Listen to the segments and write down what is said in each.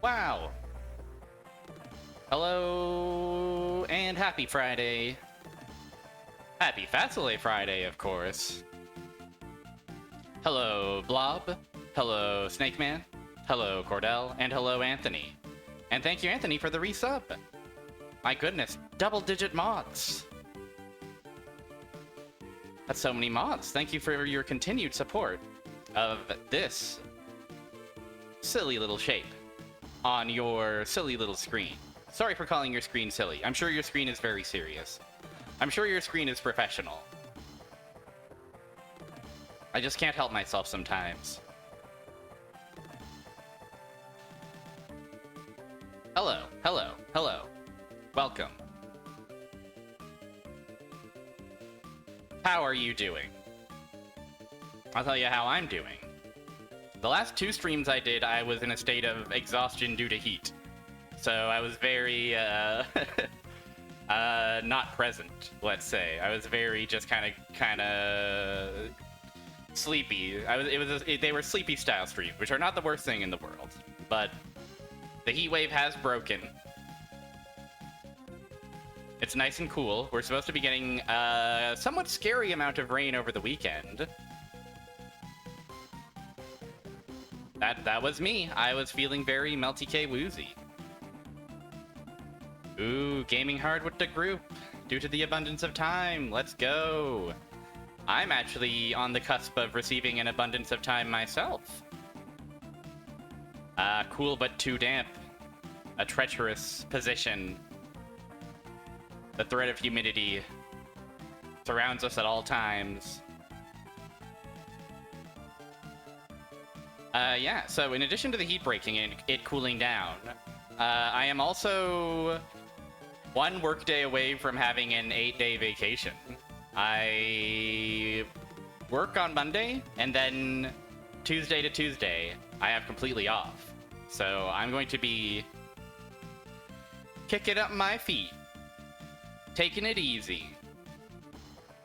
Wow. Hello, and happy Friday. Happy faselei Friday, of course. Hello, Blob. Hello, Snake Man. Hello, Cordell. And hello, Anthony. And thank you, Anthony, for the resub. My goodness, double-digit mods. That's so many mods. Thank you for your continued support of this silly little shape on your silly little screen. Sorry for calling your screen silly. I'm sure your screen is very serious. I'm sure your screen is professional. I just can't help myself sometimes. Hello, hello, hello. Welcome. How are you doing? I'll tell you how I'm doing. The last 2 streams I did, I was in a state of exhaustion due to heat. So I was very, not present, let's say. I was very just kind of sleepy. They were sleepy style streams, which are not the worst thing in the world. But the heat wave has broken. It's nice and cool. We're supposed to be getting a somewhat scary amount of rain over the weekend. That was me. I was feeling very melty K woozy. Ooh, gaming hard with the group. Due to the abundance of time. Let's go. I'm actually on the cusp of receiving an abundance of time myself. Cool but too damp. A treacherous position. The threat of humidity surrounds us at all times. Yeah, so in addition to the heat breaking and it cooling down, I am also 1 workday away from having an 8-day vacation. I work on Monday, and then Tuesday to Tuesday, I have completely off. So I'm going to be kicking up my feet, taking it easy.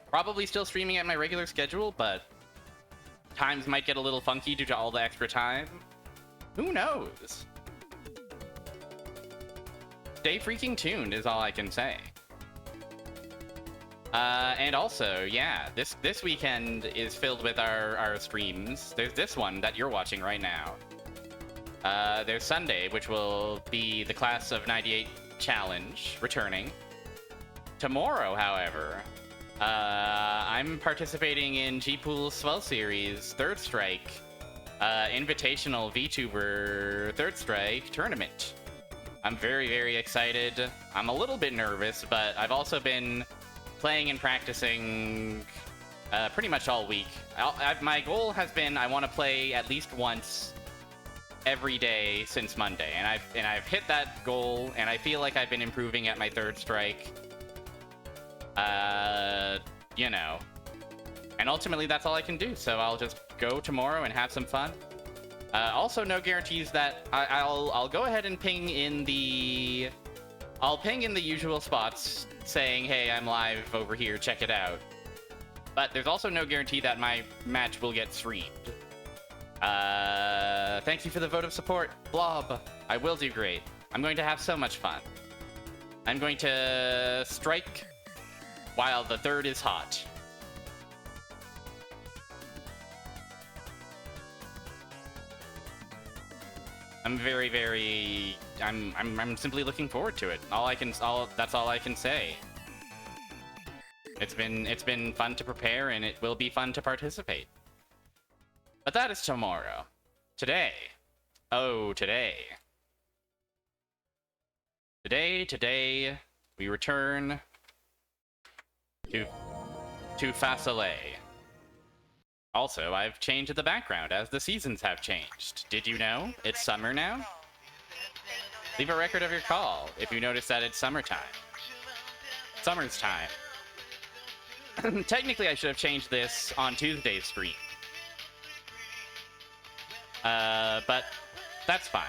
Probably still streaming at my regular schedule, but times might get a little funky due to all the extra time. Who knows? Stay freaking tuned is all I can say. And also, yeah, this weekend is filled with our streams. There's this one that you're watching right now. There's Sunday, which will be the Class of 98 Challenge returning. Tomorrow, however, I'm participating in G-Pool's Swell Series Third Strike Invitational VTuber Third Strike Tournament. I'm very, very excited. I'm a little bit nervous, but I've also been playing and practicing pretty much all week. My goal has been I want to play at least once every day since Monday, and I've hit that goal, and I feel like I've been improving at my Third Strike. You know. And ultimately, that's all I can do, so I'll just go tomorrow and have some fun. Also, no guarantees that I'll go ahead and ping in the... I'll ping in the usual spots saying, hey, I'm live over here, check it out. But there's also no guarantee that my match will get streamed. Thank you for the vote of support, Blob. I will do great. I'm going to have so much fun. I'm going to strike while the third is hot. I'm very, very... I'm simply looking forward to it. That's all I can say. It's been fun to prepare, and it will be fun to participate. But that is tomorrow. Today. Oh, today. Today, we return to faselei. Also, I've changed the background as the seasons have changed. Did you know? It's summer now? Leave a record of your call if you notice that it's summertime. Summer's time. Technically, I should have changed this on Tuesday's stream. But that's fine.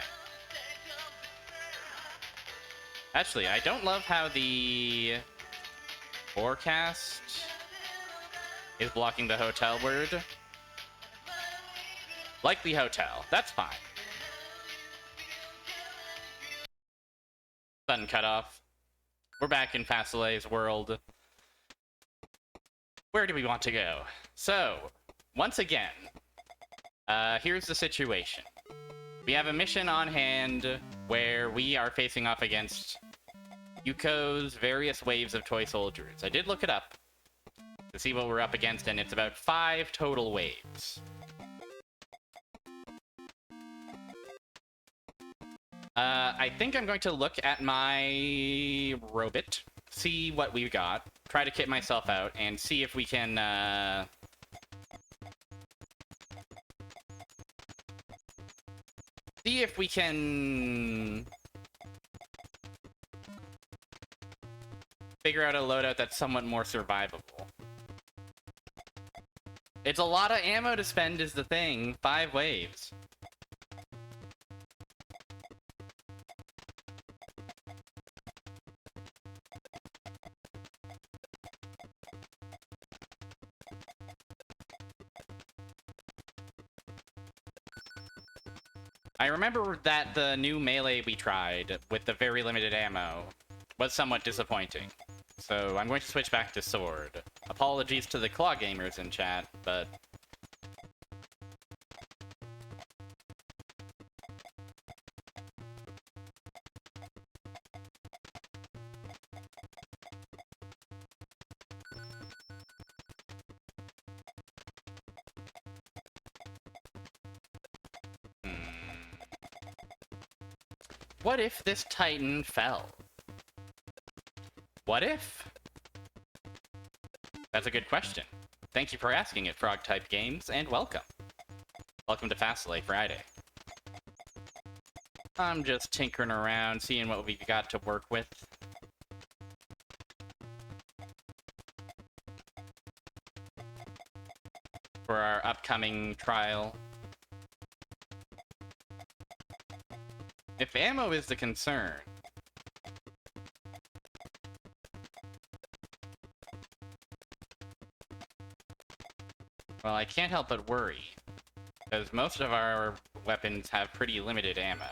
Actually, I don't love how the forecast is blocking the hotel word. Likely hotel. That's fine. sudden cutoff. We're back in Faselei's world. Where do we want to go? So, once again, here's the situation. We have a mission on hand where we are facing off against Yuko's various waves of toy soldiers. I did look it up to see what we're up against, and it's about 5 total waves. I think I'm going to look at my robot, see what we've got, try to kit myself out, and see if we can, figure out a loadout that's somewhat more survivable. It's a lot of ammo to spend is the thing. 5 waves. I remember that the new melee we tried with the very limited ammo was somewhat disappointing. So I'm going to switch back to sword. Apologies to the claw gamers in chat, but... What if this Titan fell? What if? That's a good question. Thank you for asking it, Frog-type Games, and welcome. Welcome to Faselei Friday. I'm just tinkering around, seeing what we've got to work with. For our upcoming trial. If ammo is the concern... well, I can't help but worry, because most of our weapons have pretty limited ammo.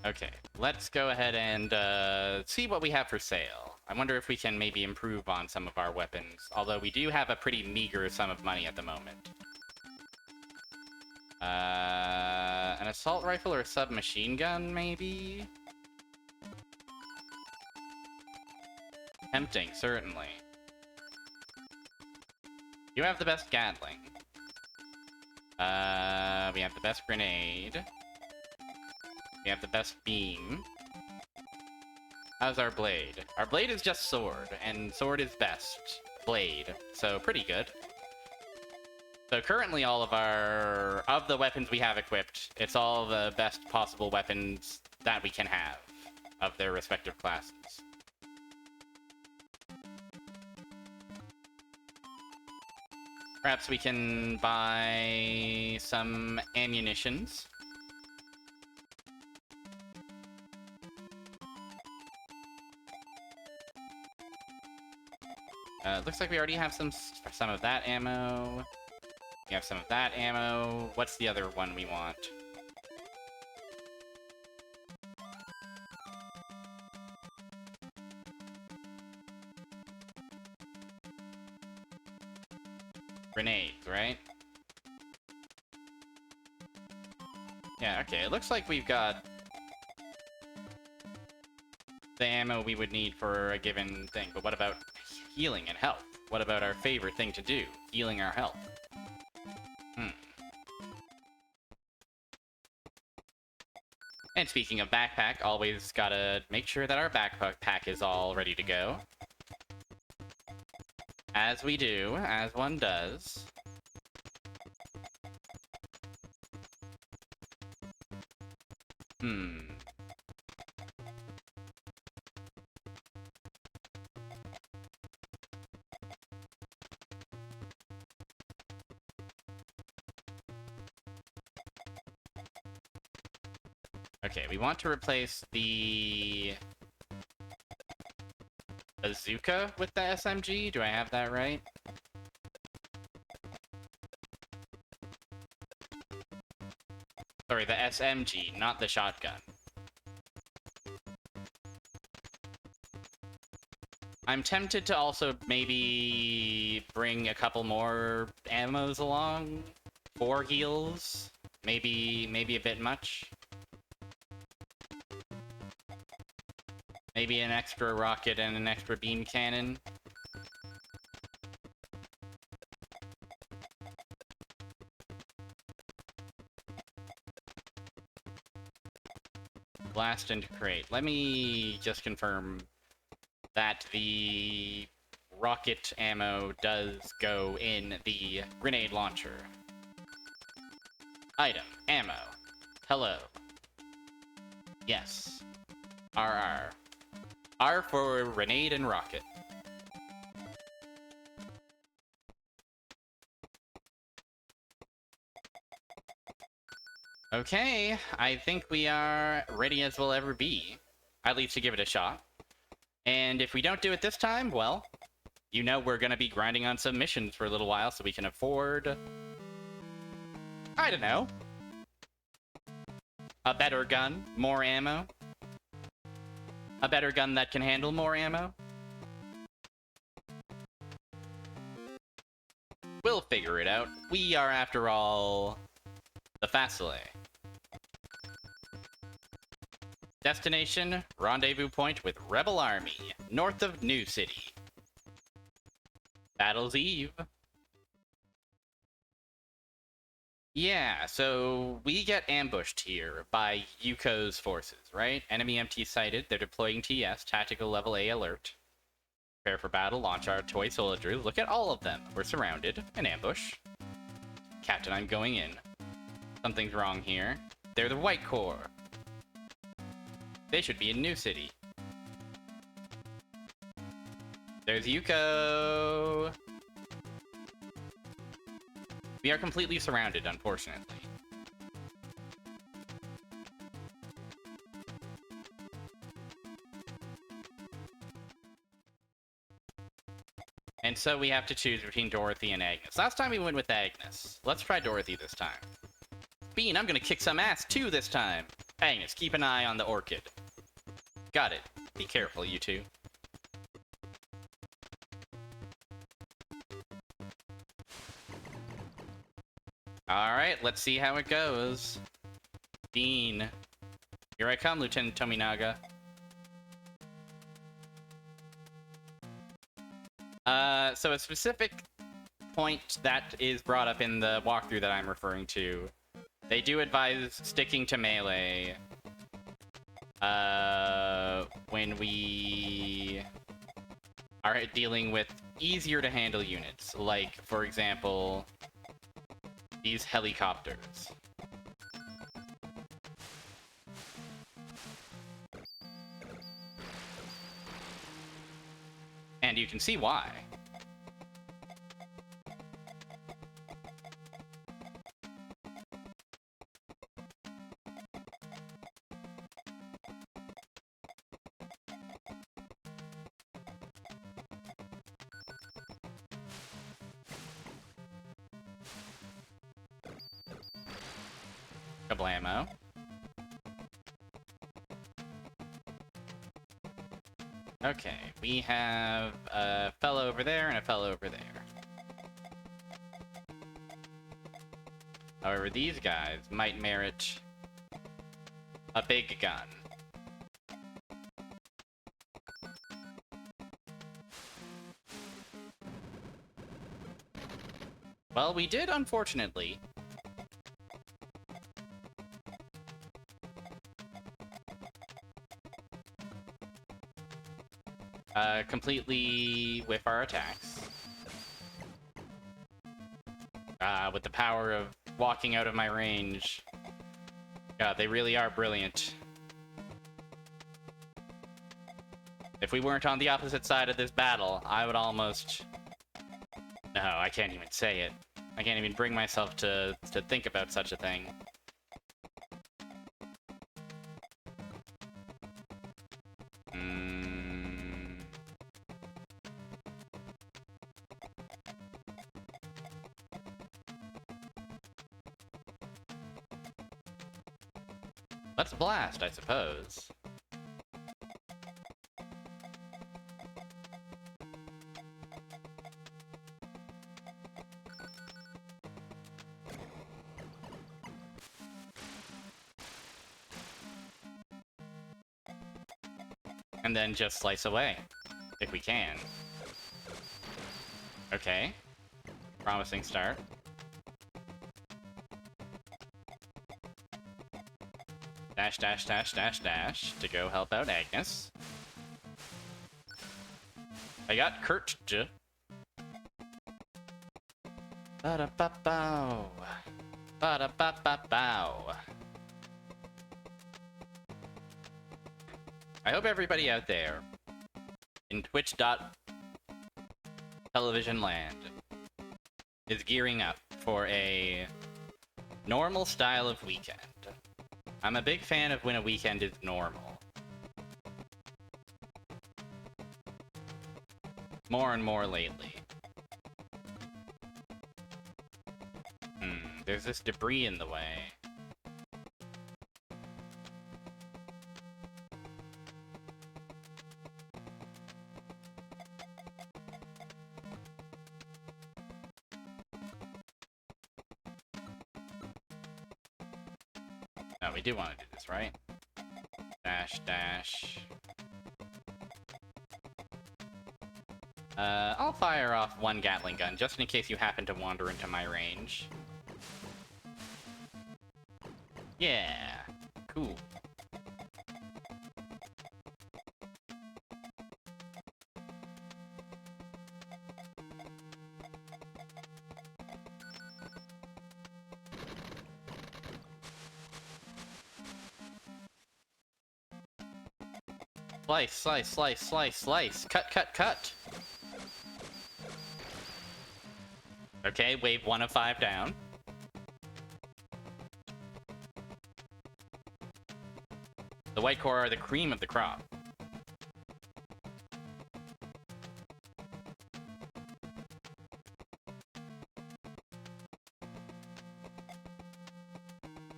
Okay, let's go ahead and see what we have for sale. I wonder if we can maybe improve on some of our weapons, although we do have a pretty meager sum of money at the moment. An assault rifle or a submachine gun, maybe? Tempting, certainly. You have the best Gatling. We have the best grenade. We have the best beam. How's our blade? Our blade is just sword, and sword is best blade, so pretty good. So currently all of the weapons we have equipped, it's all the best possible weapons that we can have of their respective classes. Perhaps we can buy some ammunitions. Looks like we already have some of that ammo. We have some of that ammo. What's the other one we want? Grenades, right? Yeah, okay. It looks like we've got the ammo we would need for a given thing, but what about healing and health? What about our favorite thing to do? Healing our health. And speaking of backpack, always gotta make sure that our backpack is all ready to go. As we do, as one does. Okay, we want to replace the bazooka with the SMG. Do I have that right? Sorry, the SMG, not the shotgun. I'm tempted to also maybe bring a couple more ammos along. 4 heals. Maybe a bit much. Maybe an extra rocket and an extra beam cannon. Blast into crate. Let me just confirm that the rocket ammo does go in the grenade launcher. Item. Ammo. Hello. Yes. RR. R for grenade and rocket. Okay, I think we are ready as we'll ever be. At least to give it a shot. And if we don't do it this time, well, you know we're gonna be grinding on some missions for a little while so we can afford... I don't know. A better gun, more ammo. A better gun that can handle more ammo. We'll figure it out. We are, after all, the faselei. Destination, rendezvous point with Rebel Army, north of New City. Battle's Eve. Yeah, so we get ambushed here by Yuko's forces, right? Enemy MT sighted. They're deploying TS, tactical level A alert. Prepare for battle, launch our toy soldiers. Look at all of them. We're surrounded. An ambush. Captain, I'm going in. Something's wrong here. They're the White Corps. They should be in New City. There's Yuko. We are completely surrounded, unfortunately. And so we have to choose between Dorothy and Agnes. Last time we went with Agnes. Let's try Dorothy this time. Bean, I'm gonna kick some ass too this time. Agnes, keep an eye on the orchid. Got it. Be careful, you two. Alright, let's see how it goes. Bean. Here I come, Lieutenant Tominaga. So a specific point that is brought up in the walkthrough that I'm referring to, they do advise sticking to melee when we are dealing with easier to handle units, like, for example, these helicopters. And you can see why. Kablamo. Okay, we have a fellow over there and a fellow over there. However, these guys might merit a big gun. Well, we did, unfortunately. Completely whiff our attacks. With the power of walking out of my range. God, they really are brilliant. If we weren't on the opposite side of this battle, I would almost... No, I can't even say it. I can't even bring myself to think about such a thing. Let's blast, I suppose. And then just slice away, if we can. Okay. Promising start. Dash, dash, dash, dash, dash to go help out Agnes. I got Kurt. Ba-da-ba-bow. Ba-da-ba-ba-bow. I hope everybody out there in Twitch.television land is gearing up for a normal style of weekend. I'm a big fan of when a weekend is normal. More and more lately. There's this debris in the way. No, we do want to do this, right? Dash, dash. I'll fire off one Gatling gun, just in case you happen to wander into my range. Yeah, cool. Slice, slice, slice, slice, slice. Cut, cut, cut. Okay, wave 1 of 5 down. The white core are the cream of the crop.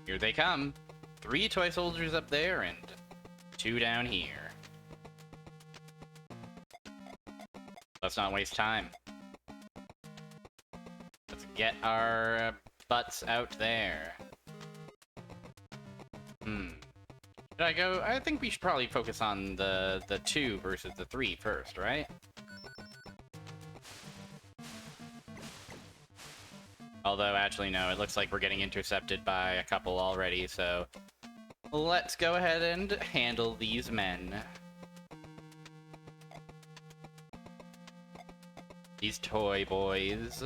Here they come. 3 toy soldiers up there and 2 down here. Let's not waste time. Let's get our butts out there. Should I go? I think we should probably focus on the 2 versus the 3 first, right? Although, actually, no, it looks like we're getting intercepted by a couple already, so let's go ahead and handle these men. These toy boys.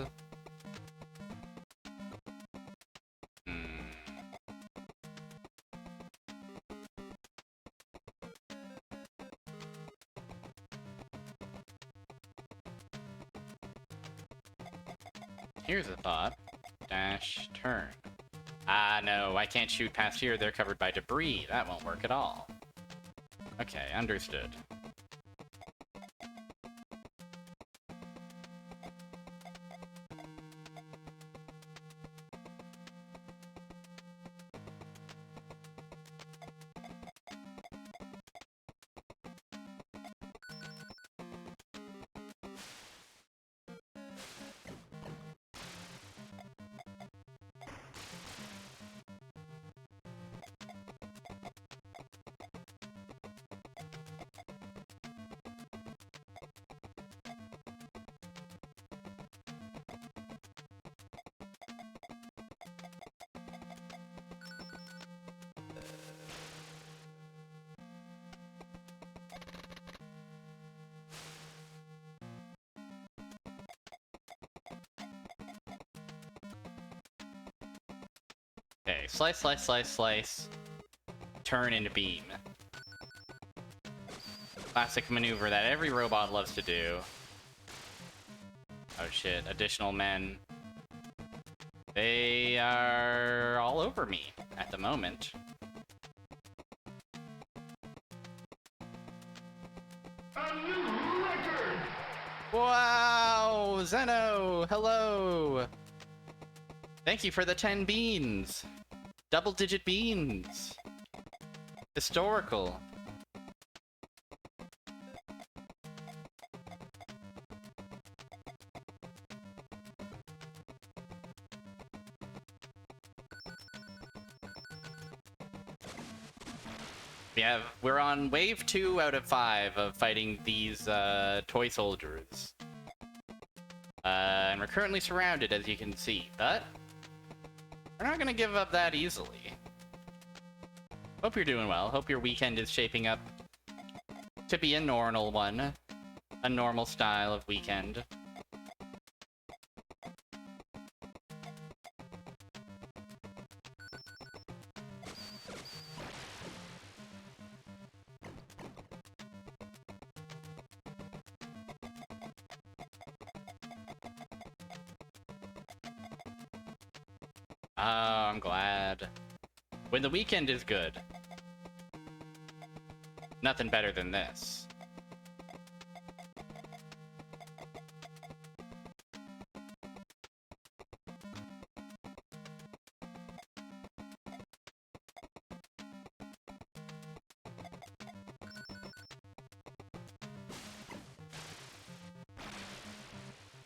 Here's a thought. Dash, turn. Ah, no, I can't shoot past here. They're covered by debris. That won't work at all. Okay, understood. Okay, slice, slice, slice, slice. Turn into beam. Classic maneuver that every robot loves to do. Oh shit, additional men. They are all over me at the moment. A new record! Wow! Zeno! Hello! Thank you for the 10 beans! Double-digit beans! Historical. We're on wave 2 out of 5 of fighting these toy soldiers. And we're currently surrounded, as you can see, but we're not gonna give up that easily. Hope you're doing well. Hope your weekend is shaping up to be a normal one. A normal style of weekend. Oh, I'm glad. When the weekend is good. Nothing better than this.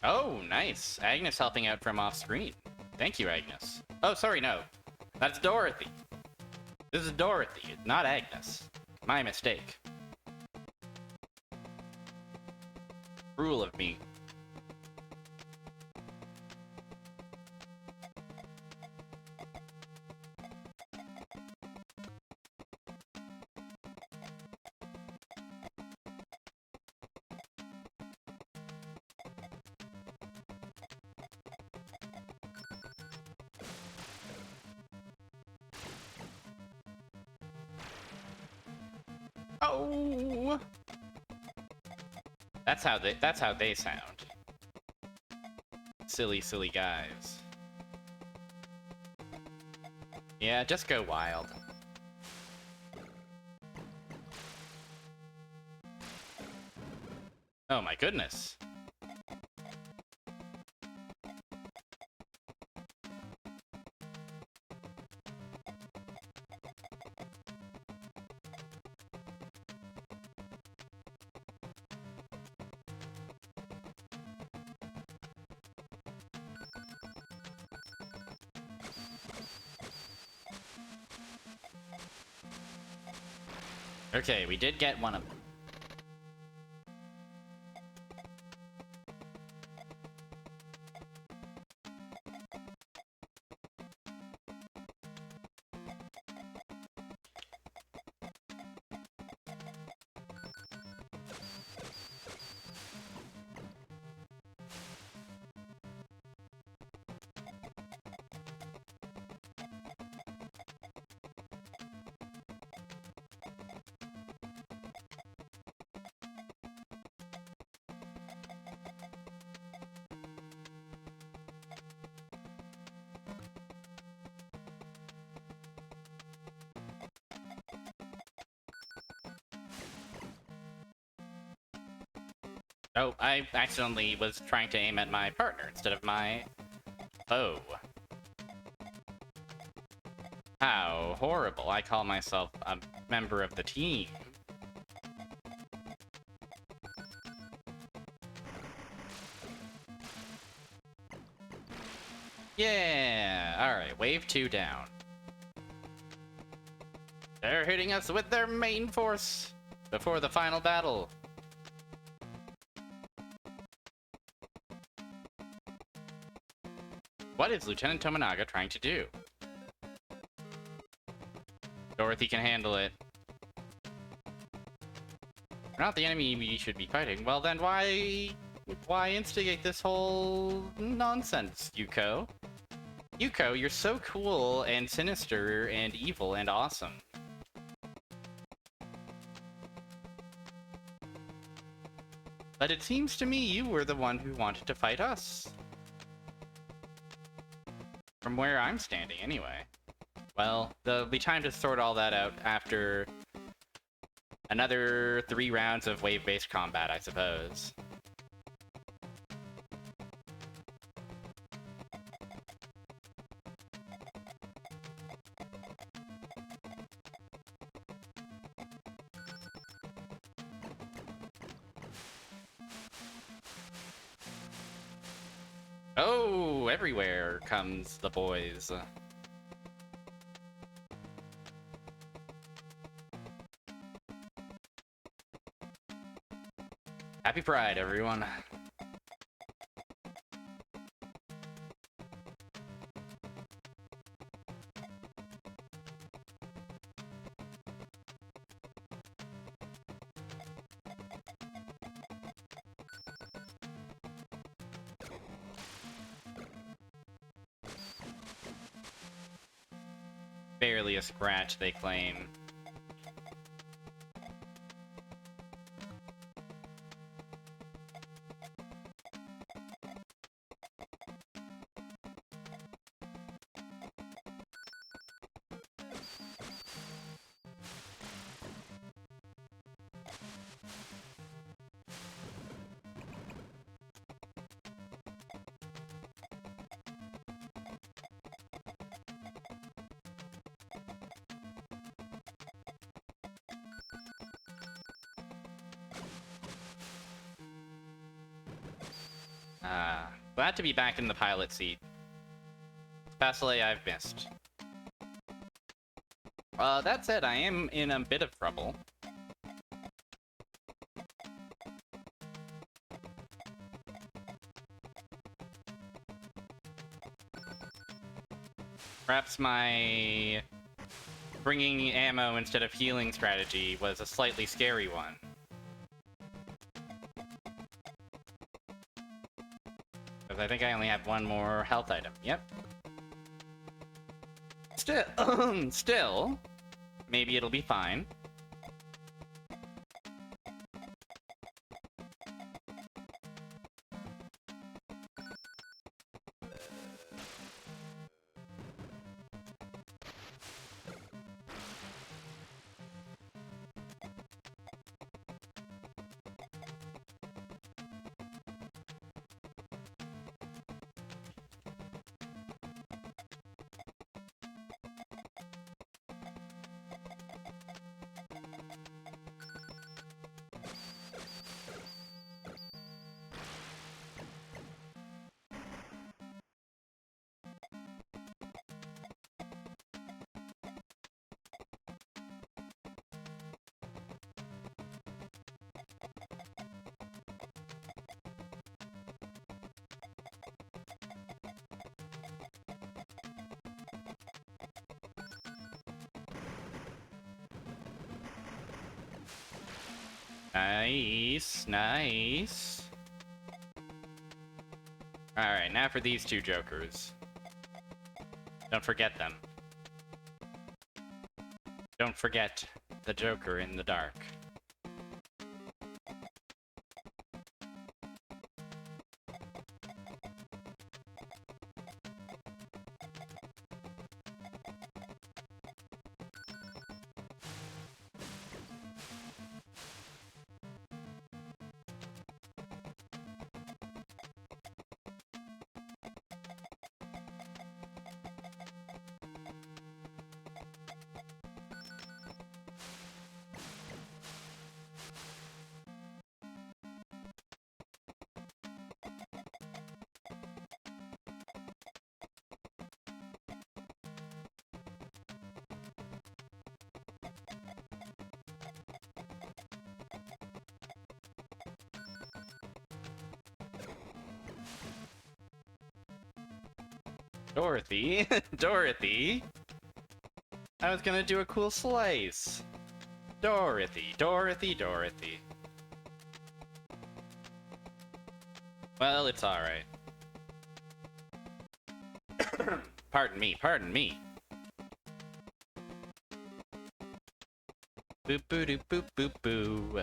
Oh, nice. Agnes helping out from off screen. Thank you, Agnes. Oh, sorry, no. That's Dorothy. This is Dorothy, not Agnes. My mistake. Rule of me. Oh! That's how they sound. Silly, silly guys. Yeah, just go wild. Oh my goodness. Okay, we did get one of them. Oh, I accidentally was trying to aim at my partner instead of my foe. How horrible. I call myself a member of the team. Yeah! Alright, wave 2 down. They're hitting us with their main force before the final battle. What is Lieutenant Tominaga trying to do? Dorothy can handle it. We're not the enemy we should be fighting. Well then why instigate this whole nonsense, Yuko? Yuko, you're so cool and sinister and evil and awesome. But it seems to me you were the one who wanted to fight us. From where I'm standing, anyway. Well, there'll be time to sort all that out after another 3 rounds of wave-based combat, I suppose. Oh, everywhere comes the boys. Happy Pride, everyone. Barely a scratch, they claim. Glad to be back in the pilot seat. Faselei I've missed. That said, I am in a bit of trouble. Perhaps my bringing ammo instead of healing strategy was a slightly scary one. Because I think I only have one more health item. Yep. Still, maybe it'll be fine. Nice, nice. Alright, now for these two jokers. Don't forget them. Don't forget the Joker in the dark. Dorothy? Dorothy? I was gonna do a cool slice. Dorothy, Dorothy, Dorothy. Well, it's alright. Pardon me, pardon me. Boop boo doo boop boop boo.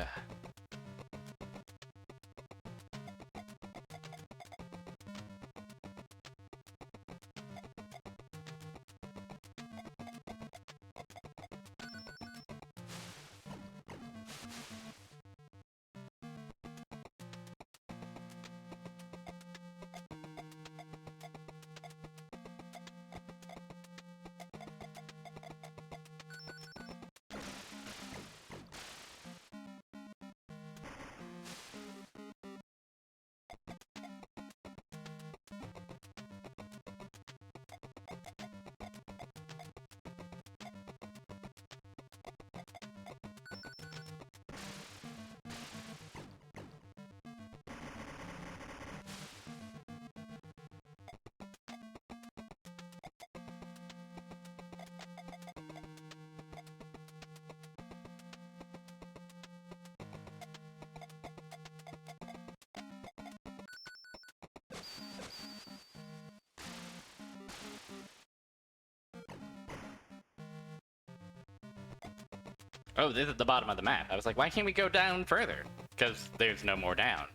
Oh, this is the bottom of the map. I was like, why can't we go down further? Because there's no more down.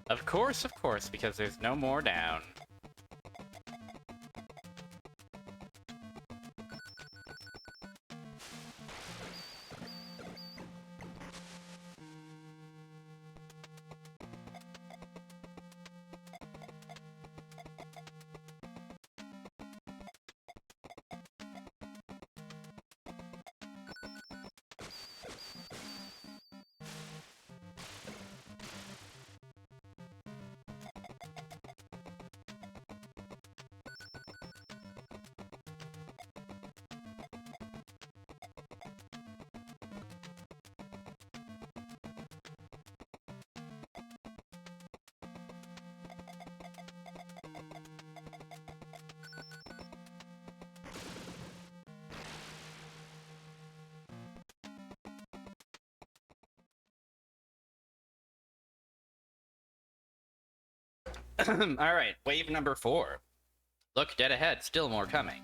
Of course, because there's no more down. Alright, wave number 4. Look dead ahead, still more coming.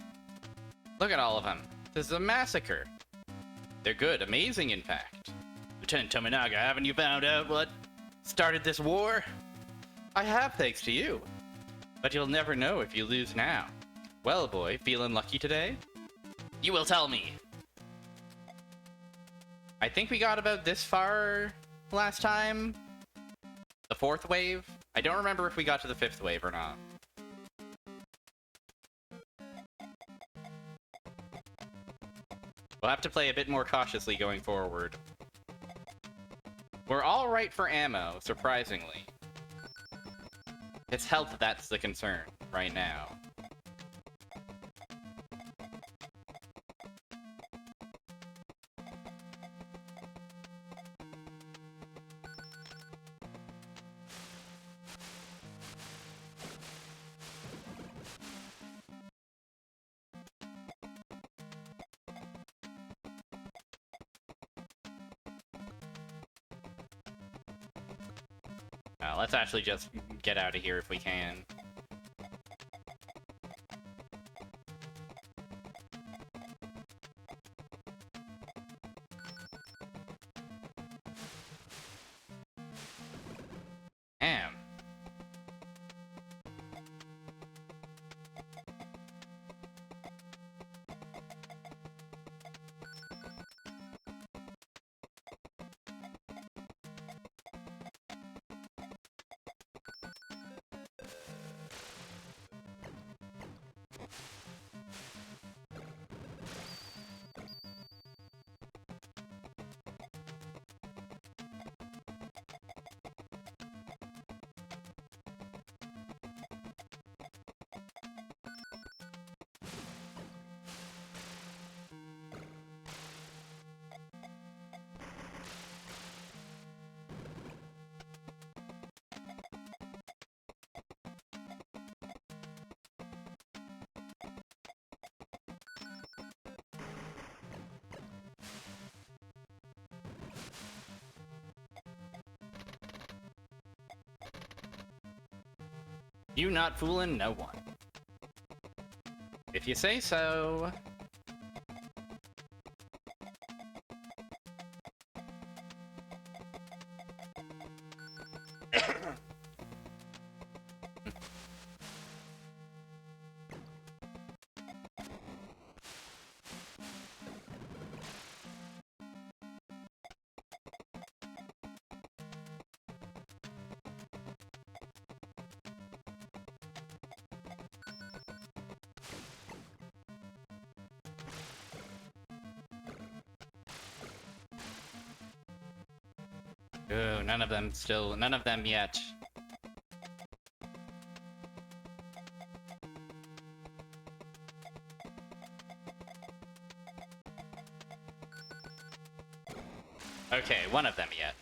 Look at all of them. This is a massacre. They're good, amazing in fact. Lieutenant Tominaga, haven't you found out what started this war? I have, thanks to you. But you'll never know if you lose now. Well, boy, feeling lucky today? You will tell me. I think we got about this far last time. The 4th wave? I don't remember if we got to the 5th wave or not. We'll have to play a bit more cautiously going forward. We're alright for ammo, surprisingly. It's health that's the concern right now. Let's actually just get out of here if we can. Damn. You not fooling no one. If you say so. Ooh, none of them yet. Okay, one of them yet.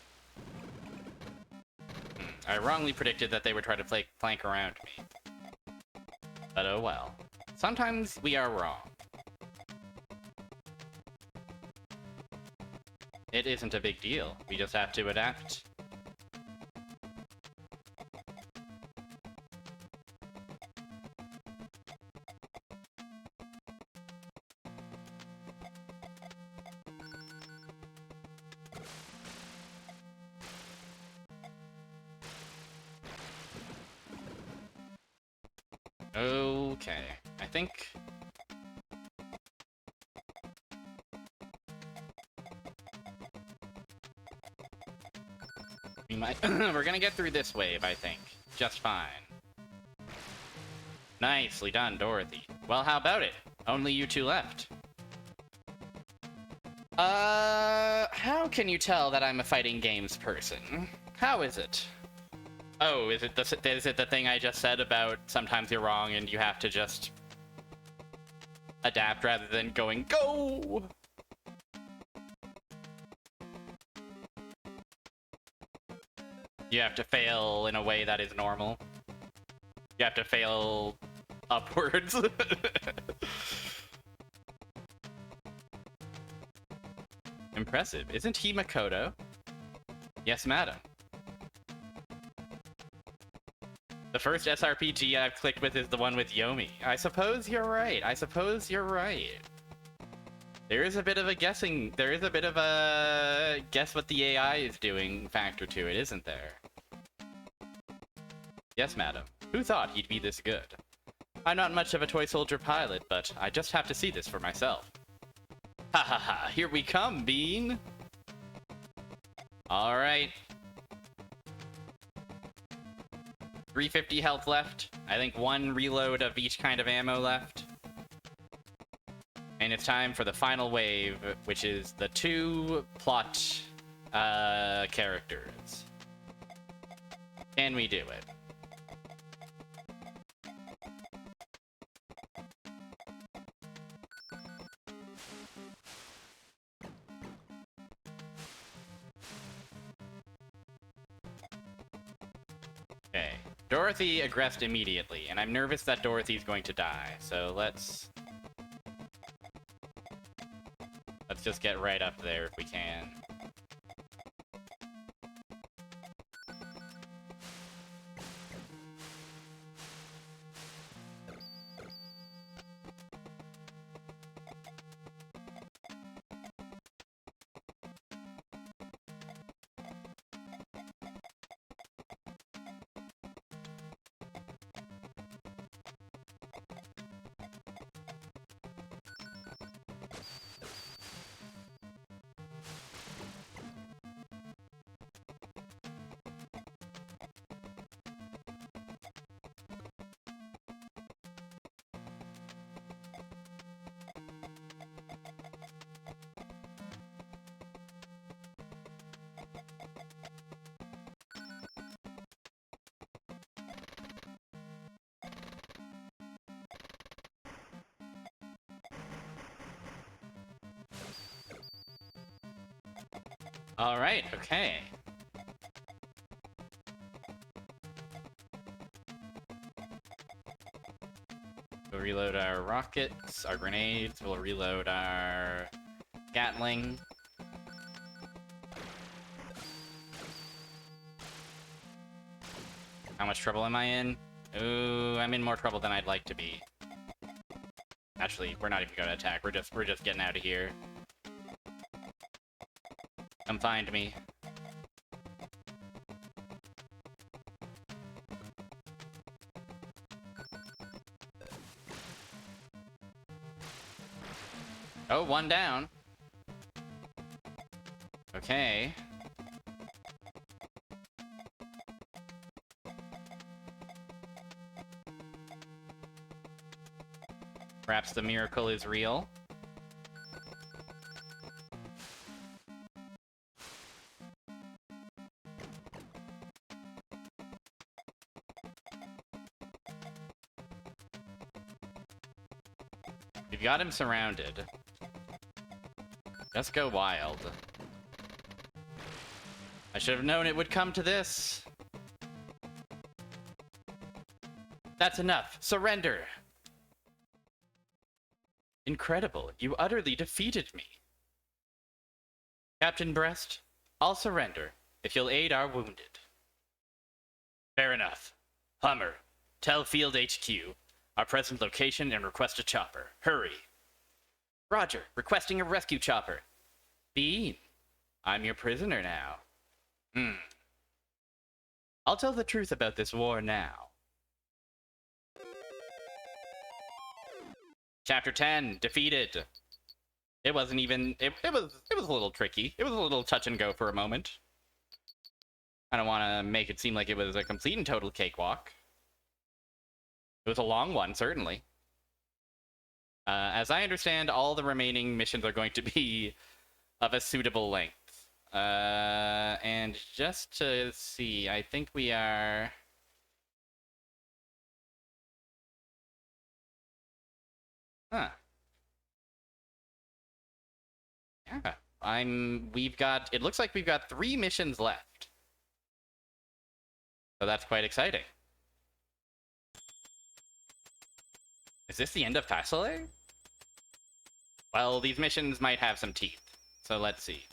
I wrongly predicted that they would try to flank around me. But oh well. Sometimes we are wrong. It isn't a big deal. We just have to adapt. Okay, I think... we might... we're gonna get through this wave, I think. Just fine. Nicely done, Dorothy. Well, how about it? Only you two left. How can you tell that I'm a fighting games person? How is it? Oh, is it the thing I just said about sometimes you're wrong and you have to just adapt rather than going, go! You have to fail in a way that is normal. You have to fail upwards. Impressive. Isn't he Makoto? Yes, madam. The first SRPG I've clicked with is the one with Yomi. I suppose you're right. I suppose you're right. There is a bit of a guessing... There is a bit of a guess what the AI is doing factor to it, isn't there? Yes, madam. Who thought he'd be this good? I'm not much of a toy soldier pilot, but I just have to see this for myself. Ha ha ha, here we come, Bean! Alright. 350 health left. I think 1 reload of each kind of ammo left. And it's time for the final wave, which is the 2 plot characters. Can we do it? Okay. Dorothy aggressed immediately, and I'm nervous that Dorothy's going to die, so let's just get right up there if we can. Alright, okay. We'll reload our rockets, our grenades, we'll reload our Gatling. How much trouble am I in? Ooh, I'm in more trouble than I'd like to be. Actually, we're not even gonna attack, we're just getting out of here. Come find me. Oh, 1 down. Okay. Perhaps the miracle is real. We've got him surrounded. Just go wild. I should have known it would come to this. That's enough. Surrender. Incredible. You utterly defeated me. Captain Breast, I'll surrender if you'll aid our wounded. Fair enough. Hummer, tell Field HQ our present location and request a chopper. Hurry. Roger, requesting a rescue chopper. Bean, I'm your prisoner now. I'll tell the truth about this war now. Chapter 10, defeated. It wasn't even, it was a little tricky. It was a little touch and go for a moment. I don't want to make it seem like it was a complete and total cakewalk. It was a long one, certainly. As I understand, all the remaining missions are going to be of a suitable length. And just to see, I think we are... Huh. Yeah. It looks like we've got 3 missions left. So that's quite exciting. Is this the end of faselei? Well, these missions might have some teeth. So let's see.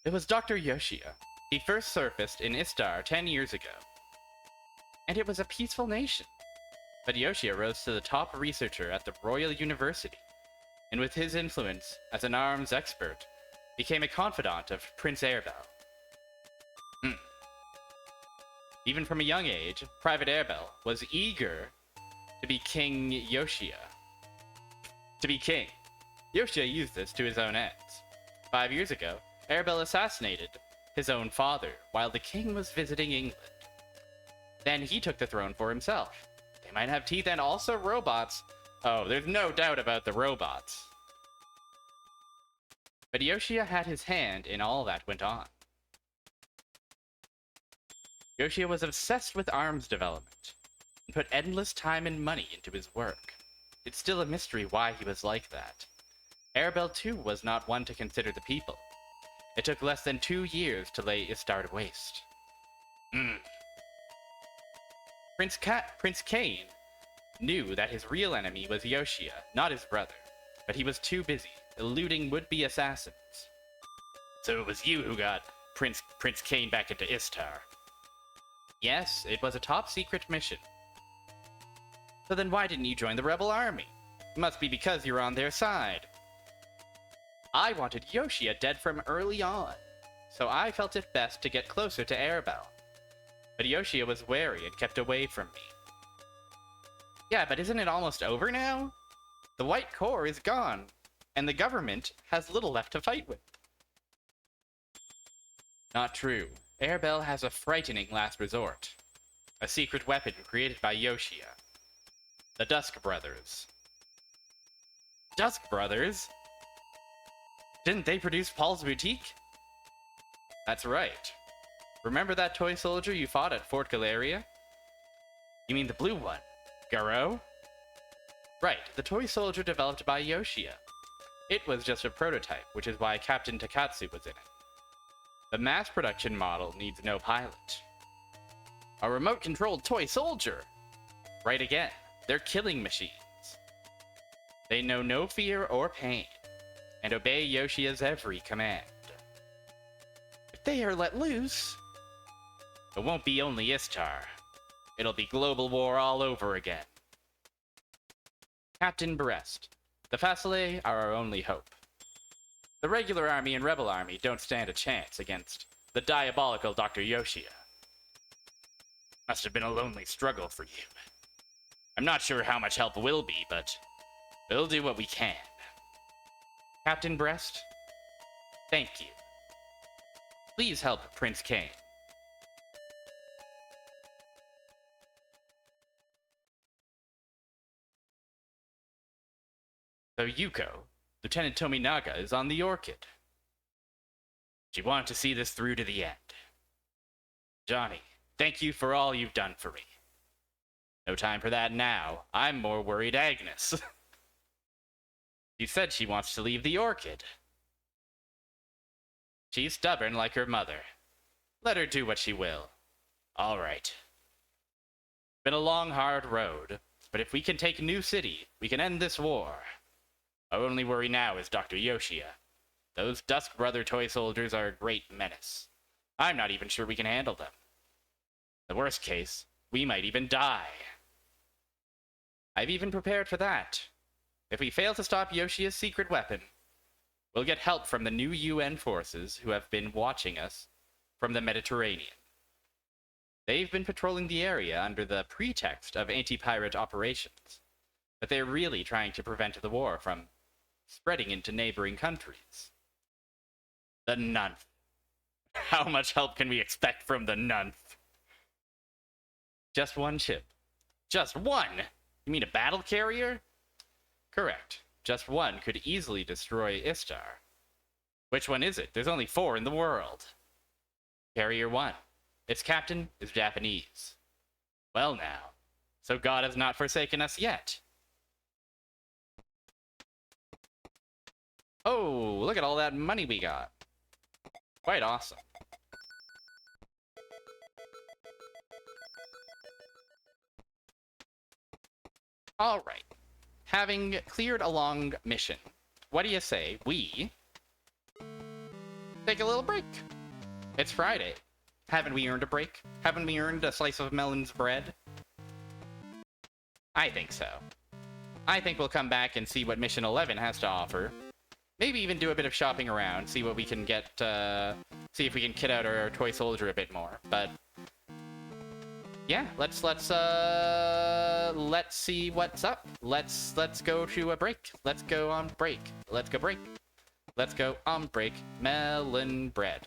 It was Dr. Yoshia. He first surfaced in Istar 10 years ago. And it was a peaceful nation. But Yoshia rose to the top researcher at the Royal University, and with his influence as an arms expert, became a confidant of Prince Airbel. Even from a young age, Private Airbel was eager to be King Yoshia. To be king. Yoshia used this to his own ends. 5 years ago, Airbel assassinated his own father while the king was visiting England. Then he took the throne for himself. They might have teeth and also robots. Oh, there's no doubt about the robots. But Yoshia had his hand in all that went on. Yoshia was obsessed with arms development and put endless time and money into his work. It's still a mystery why he was like that. Airbel too was not one to consider the people. It took less than 2 years to lay Istar to waste. Prince Cain knew that his real enemy was Yoshia, not his brother, but he was too busy eluding would-be assassins. So it was you who got Prince Cain back into Istar. Yes, it was a top-secret mission. So then why didn't you join the rebel army? It must be because you're on their side. I wanted Yoshia dead from early on, so I felt it best to get closer to Airbel. But Yoshia was wary and kept away from me. Yeah, but isn't it almost over now? The White Corps is gone, and the government has little left to fight with. Not true. Airbel has a frightening last resort. A secret weapon created by Yoshia. The Dusk Brothers. Dusk Brothers? Didn't they produce Paul's Boutique? That's right. Remember that toy soldier you fought at Fort Galeria? You mean the blue one? Garo? Right, the toy soldier developed by Yoshia. It was just a prototype, which is why Captain Takatsu was in it. The mass production model needs no pilot. A remote-controlled toy soldier! Right again, they're killing machines. They know no fear or pain, and obey Yoshia's every command. If they are let loose, it won't be only Istar. It'll be global war all over again. Captain Brest, the faselei are our only hope. The regular army and rebel army don't stand a chance against the diabolical Dr. Yoshia. Must have been a lonely struggle for you. I'm not sure how much help will be, but we'll do what we can. Captain Brest, thank you. Please help Prince Cain. So Yuko, Lieutenant Tominaga, is on the Orchid. She wanted to see this through to the end. Johnny, thank you for all you've done for me. No time for that now. I'm more worried Agnes. She said she wants to leave the Orchid. She's stubborn like her mother. Let her do what she will. All right. Been a long, hard road, but if we can take New City, we can end this war. Our only worry now is Dr. Yoshia. Those Dusk Brother toy soldiers are a great menace. I'm not even sure we can handle them. The worst case, we might even die. I've even prepared for that. If we fail to stop Yoshia's secret weapon, we'll get help from the new UN forces who have been watching us from the Mediterranean. They've been patrolling the area under the pretext of anti-pirate operations. but they're really trying to prevent the war from spreading into neighboring countries. The Nunth. How much help can we expect from the Nunth? Just one ship. Just one? You mean a battle carrier? Correct. Just one could easily destroy Istar. Which one is it? There's only 4 in the world. Carrier 1. Its captain is Japanese. Well now, so God has not forsaken us yet. Oh, look at all that money we got. Quite awesome. Alright. Having cleared a long mission, what do you say we take a little break? It's Friday. Haven't we earned a break? Haven't we earned a slice of melon's bread? I think so. I think we'll come back and see what Mission 11 has to offer. Maybe even do a bit of shopping around, see what we can get, see if we can kit out our toy soldier a bit more. But yeah, let's see what's up. Let's go to a break. Let's go on break. Let's go break. Let's go on break. Melon bread.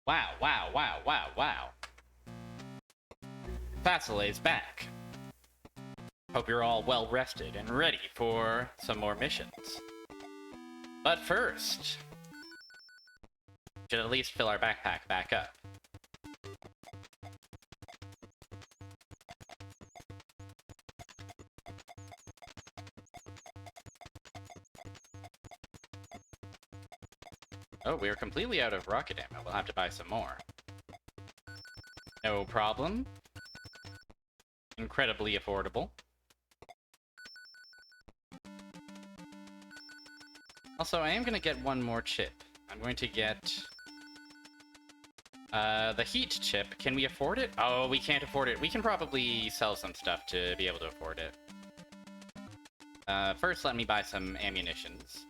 Wow, wow, wow, wow, wow. Faselei's back. Hope you're all well rested and ready for some more missions. But first, should at least fill our backpack back up. Oh, we're completely out of rocket ammo. We'll have to buy some more. No problem. Incredibly affordable. Also, I am going to get one more chip. I'm going to get the heat chip. Can we afford it? Oh, we can't afford it. We can probably sell some stuff to be able to afford it. First, let me buy some ammunitions.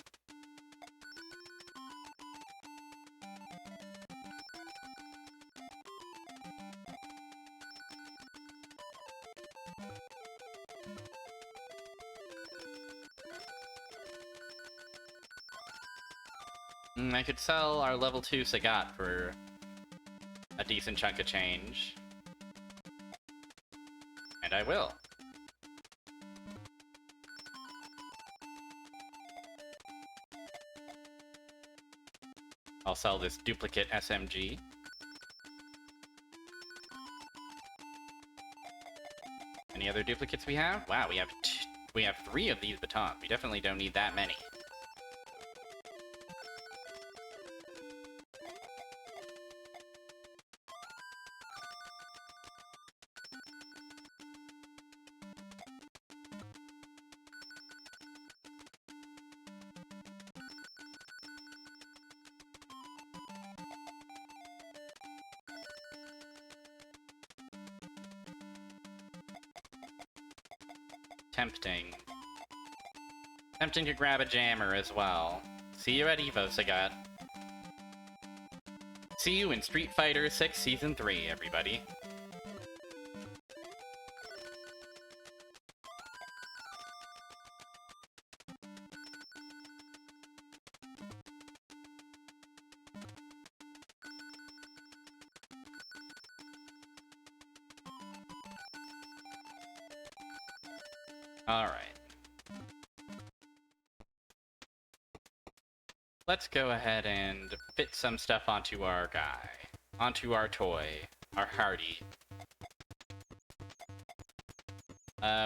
I could sell our level 2 Sagat for a decent chunk of change. And I will. I'll sell this duplicate SMG. Any other duplicates we have? Wow, we have 3 of these batons. We definitely don't need that many. Tempting. Tempting to grab a jammer as well. See you at Evo, Sagat. See you in Street Fighter 6 Season 3, everybody. Alright. Let's go ahead and fit some stuff onto our guy. Onto our toy. Our Hardy.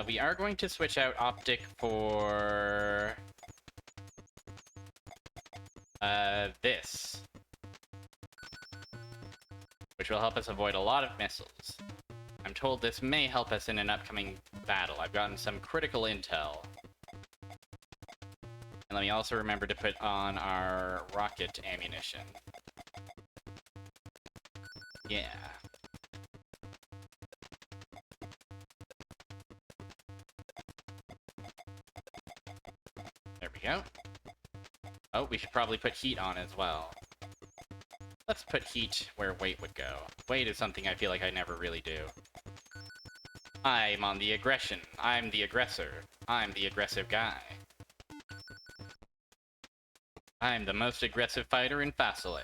We are going to switch out Optic for... this. Which will help us avoid a lot of missiles. I'm told this may help us in an upcoming battle. I've gotten some critical intel. And let me also remember to put on our rocket ammunition. Yeah. There we go. Oh, we should probably put heat on as well. Let's put heat where weight would go. Weight is something I feel like I never really do. I'm on the aggression. I'm the aggressor. I'm the aggressive guy. I'm the most aggressive fighter in faselei.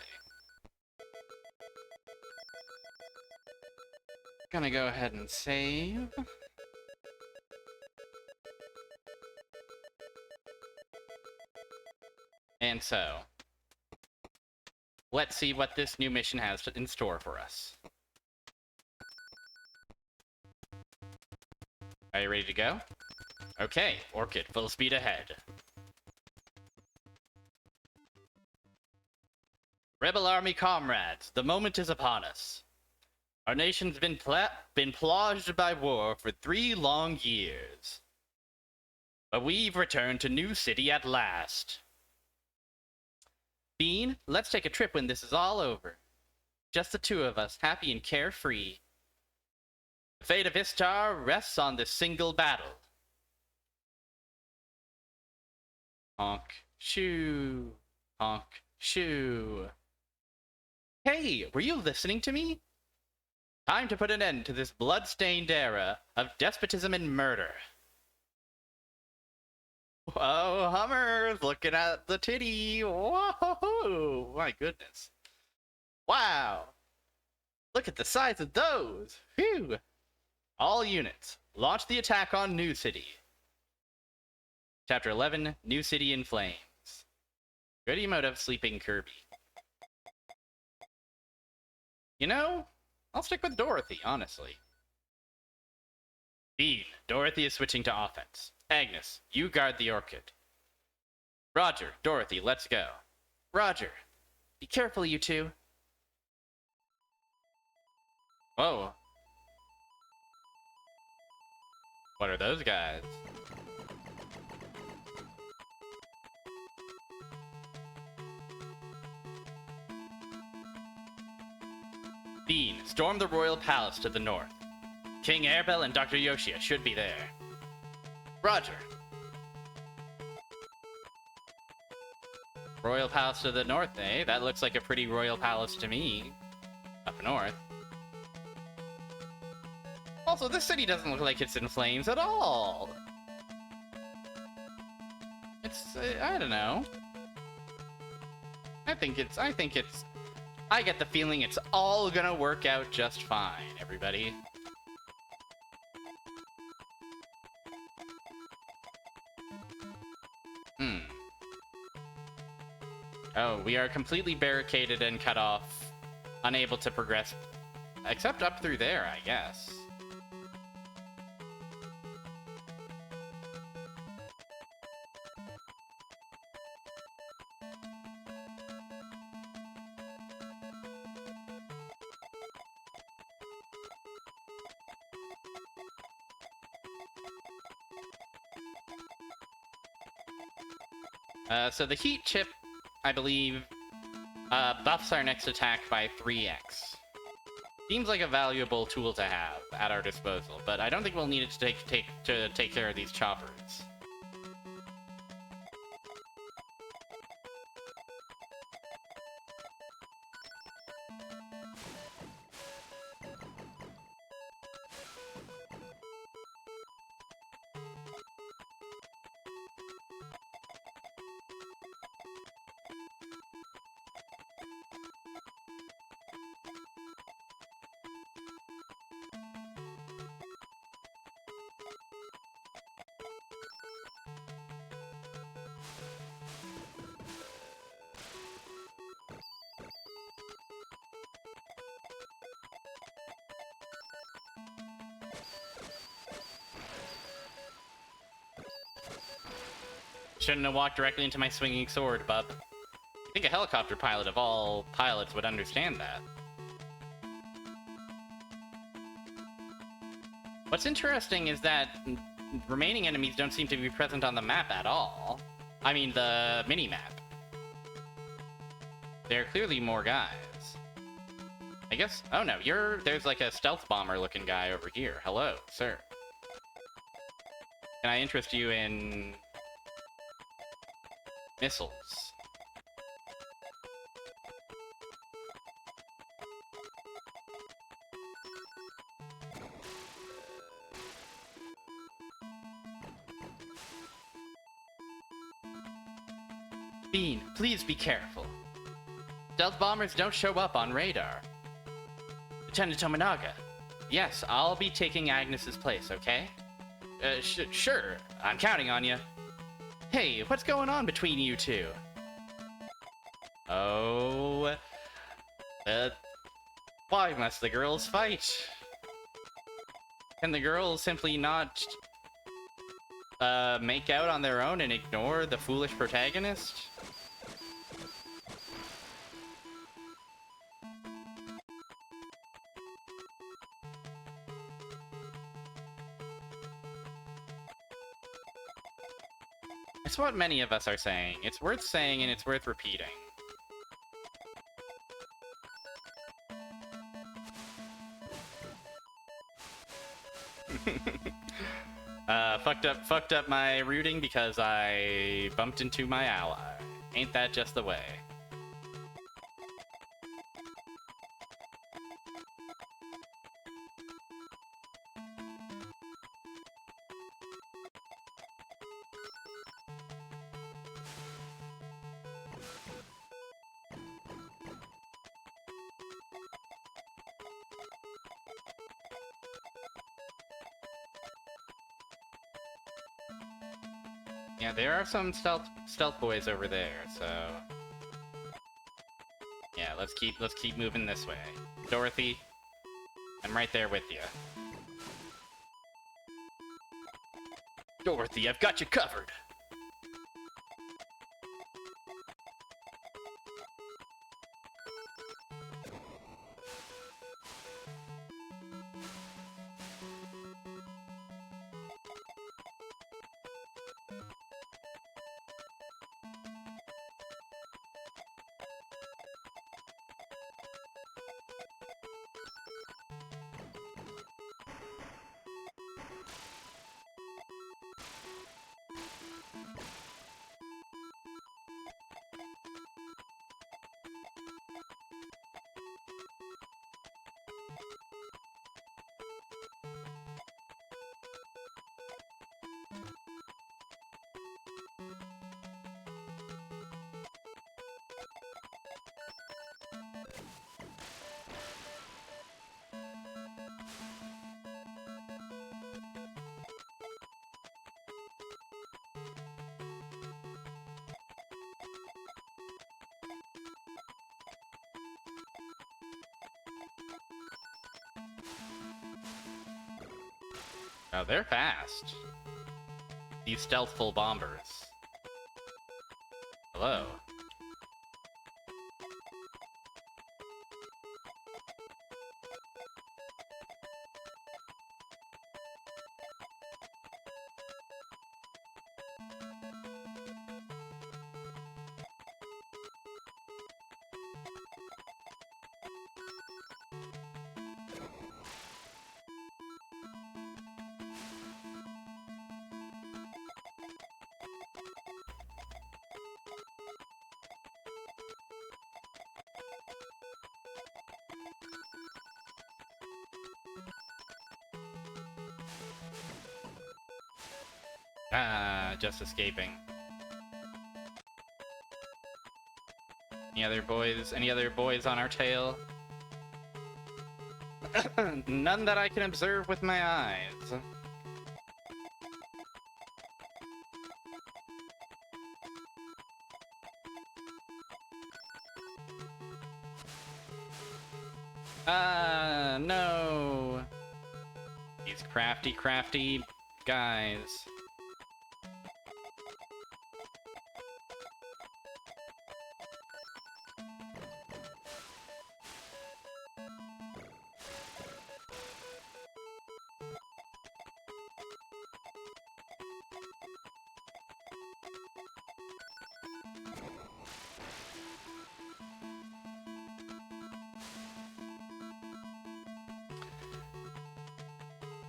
Gonna go ahead and save. And so, let's see what this new mission has in store for us. Are you ready to go? Okay, Orchid, full speed ahead. Rebel Army comrades, the moment is upon us. Our nation's been plunged by war for 3 long years. But we've returned to New City at last. Bean, let's take a trip when this is all over. Just the 2 of us, happy and carefree. The fate of Istar rests on this single battle. Honk, shoo, honk, shoo. Hey, were you listening to me? Time to put an end to this blood-stained era of despotism and murder. Whoa, Hummers, looking at the titty. Whoa, my goodness. Wow, Look at the size of those! Phew! All units, launch the attack on New City. Chapter 11, New City in Flames. Good emote of Sleeping Kirby. You know, I'll stick with Dorothy, honestly. Bean, Dorothy is switching to offense. Agnes, you guard the orchid. Roger, Dorothy, let's go. Roger. Be careful, you two. Whoa. What are those guys? Bean, storm the royal palace to the north. King Airbell and Dr. Yoshia should be there. Roger. Royal palace to the north, eh? That looks like a pretty royal palace to me. Up north. Also, this city doesn't look like it's in flames at all. It's, I don't know. I get the feeling it's all gonna work out just fine, everybody. Oh, we are completely barricaded and cut off. Unable to progress. Except up through there, I guess. So the heat chip, I believe, buffs our next attack by 3x. Seems like a valuable tool to have at our disposal, but I don't think we'll need it to take care of these choppers. Shouldn't have walked directly into my swinging sword, bub. I think a helicopter pilot of all pilots would understand that. What's interesting is that remaining enemies don't seem to be present on the map at all. I mean, the mini-map. There are clearly more guys. I guess... Oh no, there's like a stealth bomber looking guy over here. Hello, sir. Can I interest you in... missiles? Bean, please be careful. Stealth bombers don't show up on radar. Lieutenant Tominaga. Yes, I'll be taking Agnes's place, okay? Sure, I'm counting on you. Hey, what's going on between you two? Oh... why must the girls fight? Can the girls simply not... make out on their own and ignore the foolish protagonist? It's what many of us are saying. It's worth saying and it's worth repeating. Fucked up my routing because I bumped into my ally. Ain't that just the way? Yeah, there are some stealth boys over there, so yeah, let's keep moving this way. Dorothy, I'm right there with you. Dorothy, I've got you covered. Oh, they're fast. These stealthful bombers. Hello. Ah, just escaping. Any other boys? Any other boys on our tail? None that I can observe with my eyes. Ah, no. These crafty guys.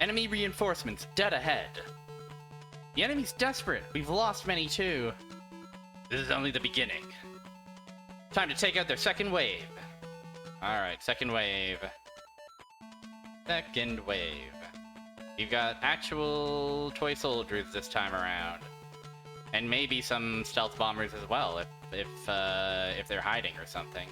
Enemy reinforcements dead ahead. The enemy's desperate. We've lost many too. This is only the beginning. Time to take out their second wave. Alright, second wave. Second wave. We've got actual toy soldiers this time around. And maybe some stealth bombers as well, if they're hiding or something.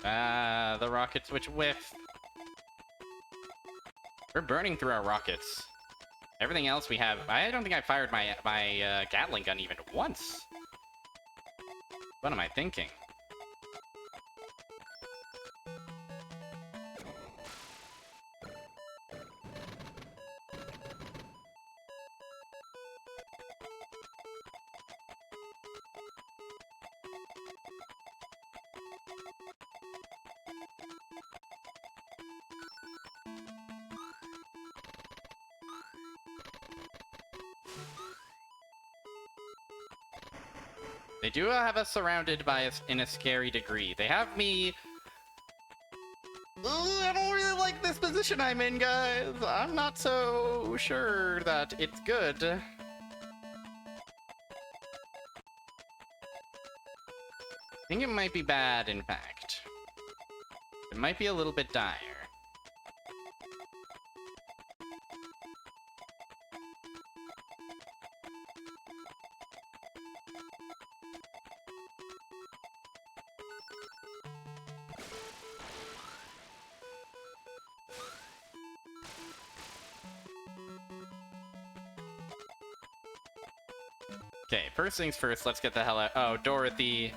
Ah, the rockets which whiff. We're burning through our rockets. Everything else we have... I don't think I fired my Gatling gun even once. What am I thinking? They do have us surrounded by us in a scary degree. They have me situation I'm in, guys. I'm not so sure that it's good. I think it might be bad, in fact. It might be a little bit dire. Okay, first things first, let's get the hell out. Oh, Dorothy.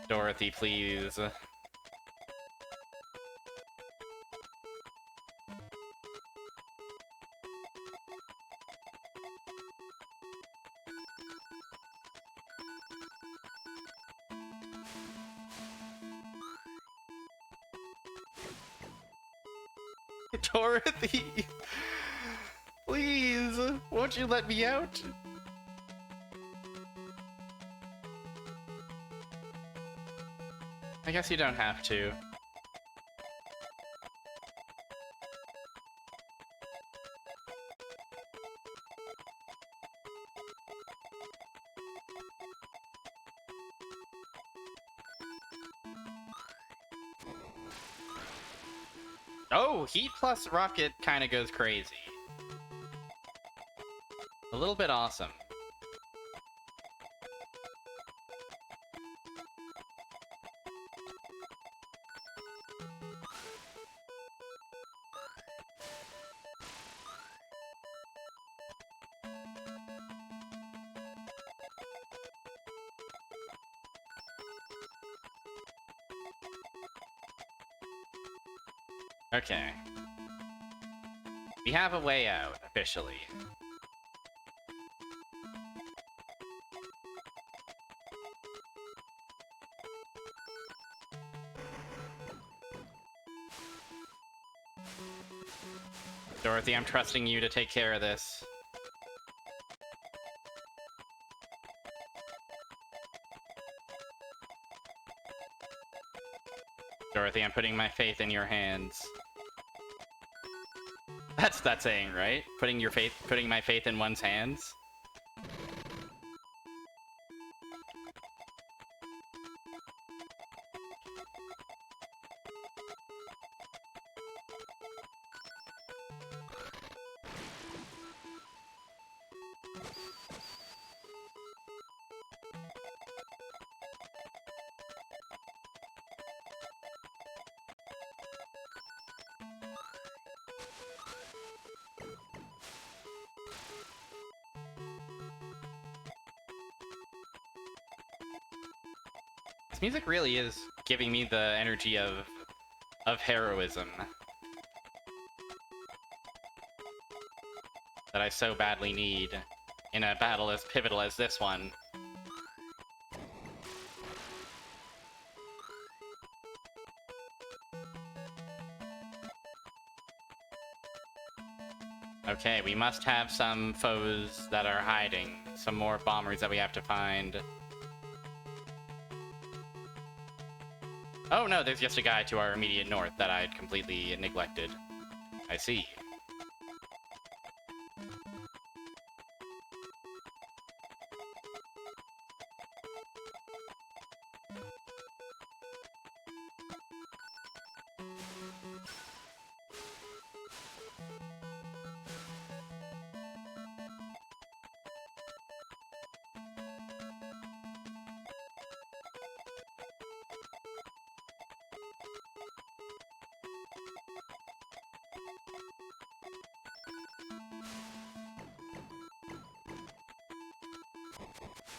Dorothy, please. Dorothy! Please! Won't you let me out? I guess you don't have to. Oh, heat plus rocket kind of goes crazy. A little bit awesome. Okay. We have a way out, officially. Dorothy, I'm trusting you to take care of this. Dorothy, I'm putting my faith in your hands. That's that saying, right? Putting my faith in one's hands. This music really is giving me the energy of heroism that I so badly need in a battle as pivotal as this one. Okay, we must have some foes that are hiding. Some more bombers that we have to find. Oh no, there's just a guy to our immediate north that I'd completely neglected. I see.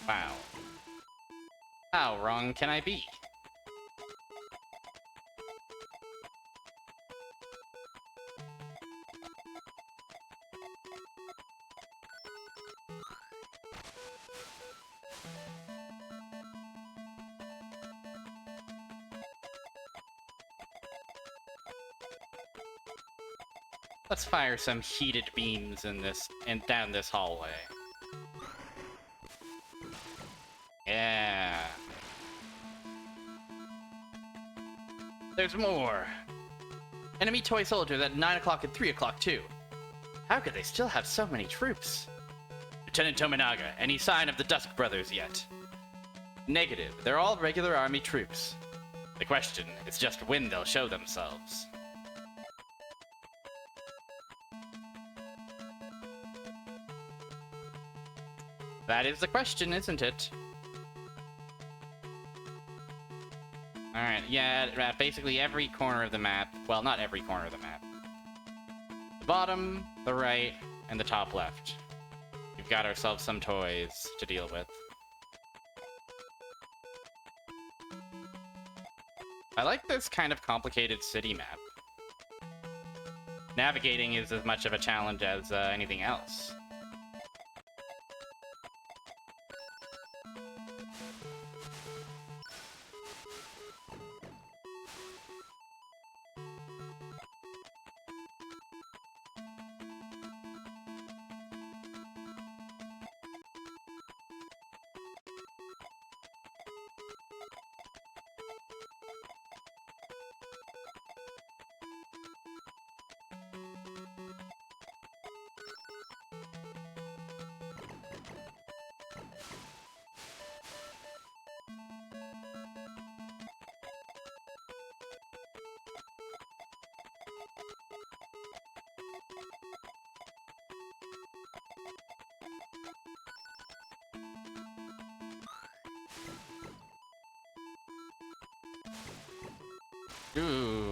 Wow. How wrong can I be? Let's fire some heated beams in this and down this hallway. Yeah. There's more. Enemy toy soldiers at 9 o'clock and 3 o'clock, too. How could they still have so many troops? Lieutenant Tominaga, any sign of the Dusk Brothers yet? Negative. They're all regular army troops. The question is just when they'll show themselves. That is the question, isn't it? Alright, yeah, basically every corner of the map. Well, not every corner of the map. The bottom, the right, and the top left. We've got ourselves some toys to deal with. I like this kind of complicated city map. Navigating is as much of a challenge as anything else. Ooh.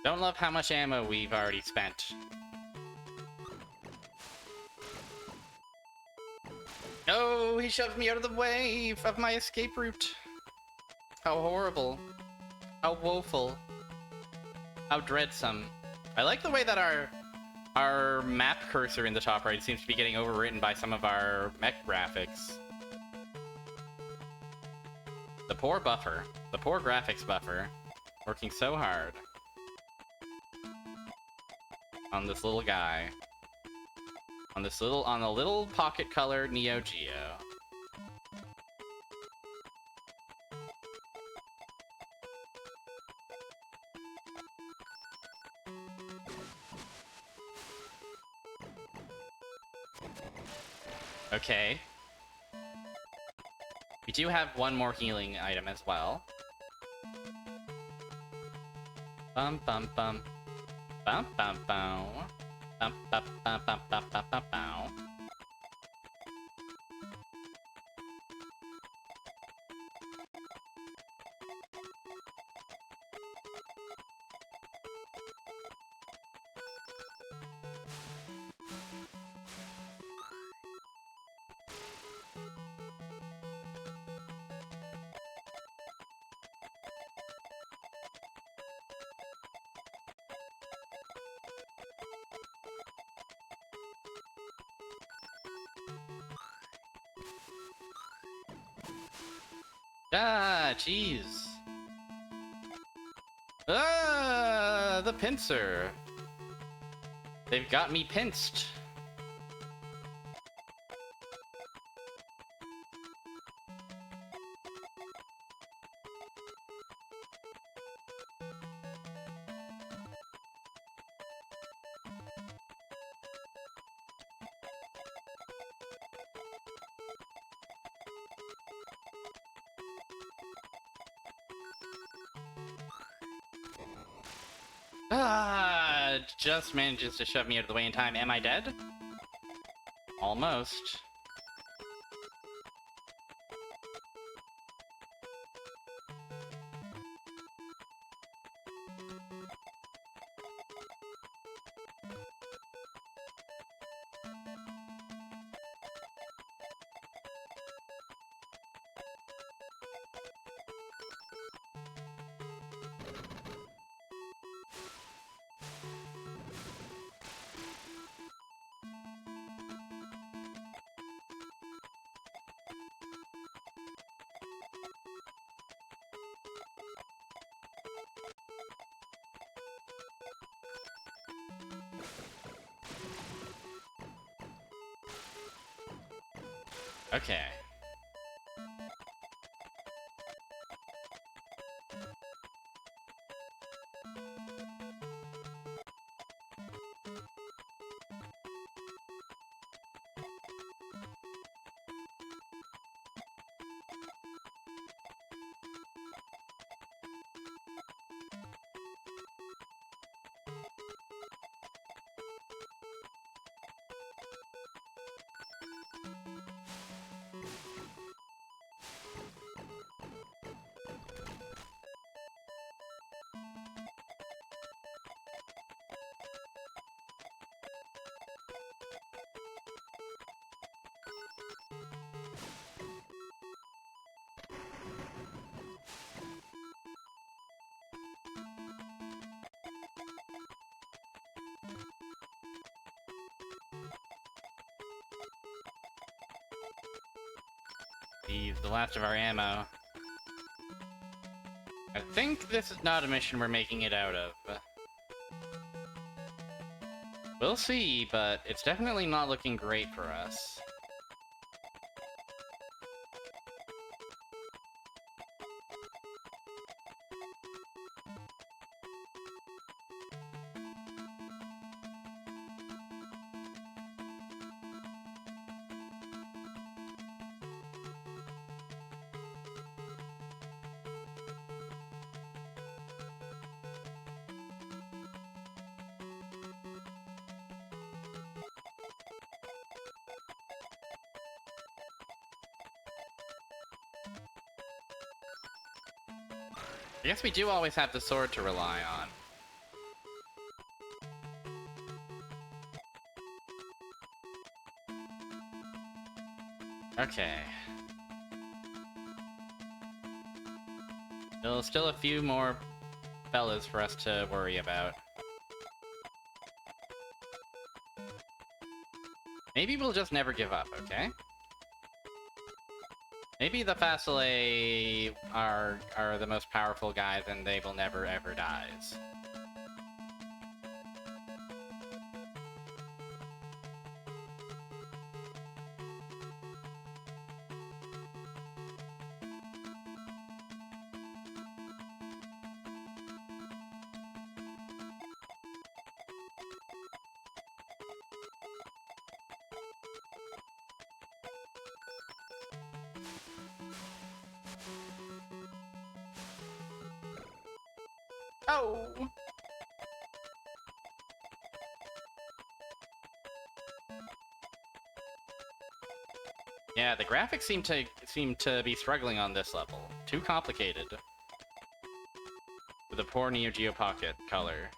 Don't love how much ammo we've already spent. No, he shoved me out of the way of my escape route. How horrible. How woeful. How dreadsome. I like the way that our map cursor in the top right seems to be getting overwritten by some of our mech graphics. The poor buffer. The poor graphics buffer. Working so hard on this little guy. On the little pocket colored Neo Geo. Okay. We do have one more healing item as well. Bum bum bum. Bum bum bum. Bum bum bum bum bum bum bum bum. Ah, jeez. Ah, the pincer. They've got me pinched. Ah, just manages to shove me out of the way in time. Am I dead? Almost. Okay. The last of our ammo. I think this is not a mission we're making it out of. We'll see, but it's definitely not looking great for us. I guess we do always have the sword to rely on. Okay. Still a few more fellas for us to worry about. Maybe we'll just never give up, okay? Maybe the faselei are the most powerful guys and they will never ever dies. Oh! Yeah, the graphics seem to be struggling on this level. Too complicated. With a poor Neo Geo Pocket color.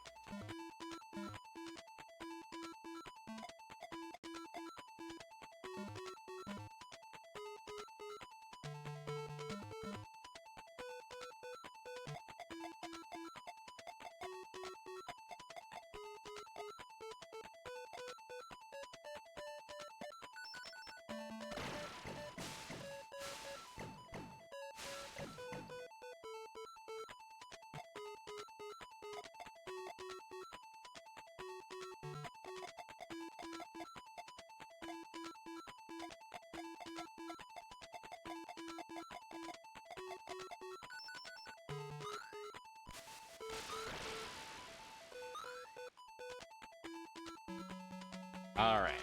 Alright.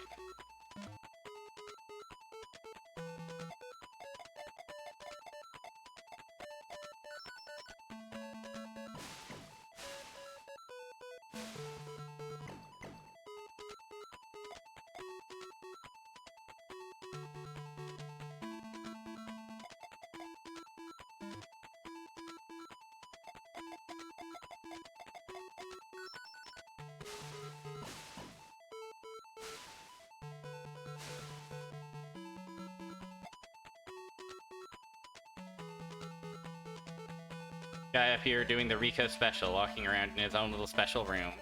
Guy up here doing the Rico special, walking around in his own little special room.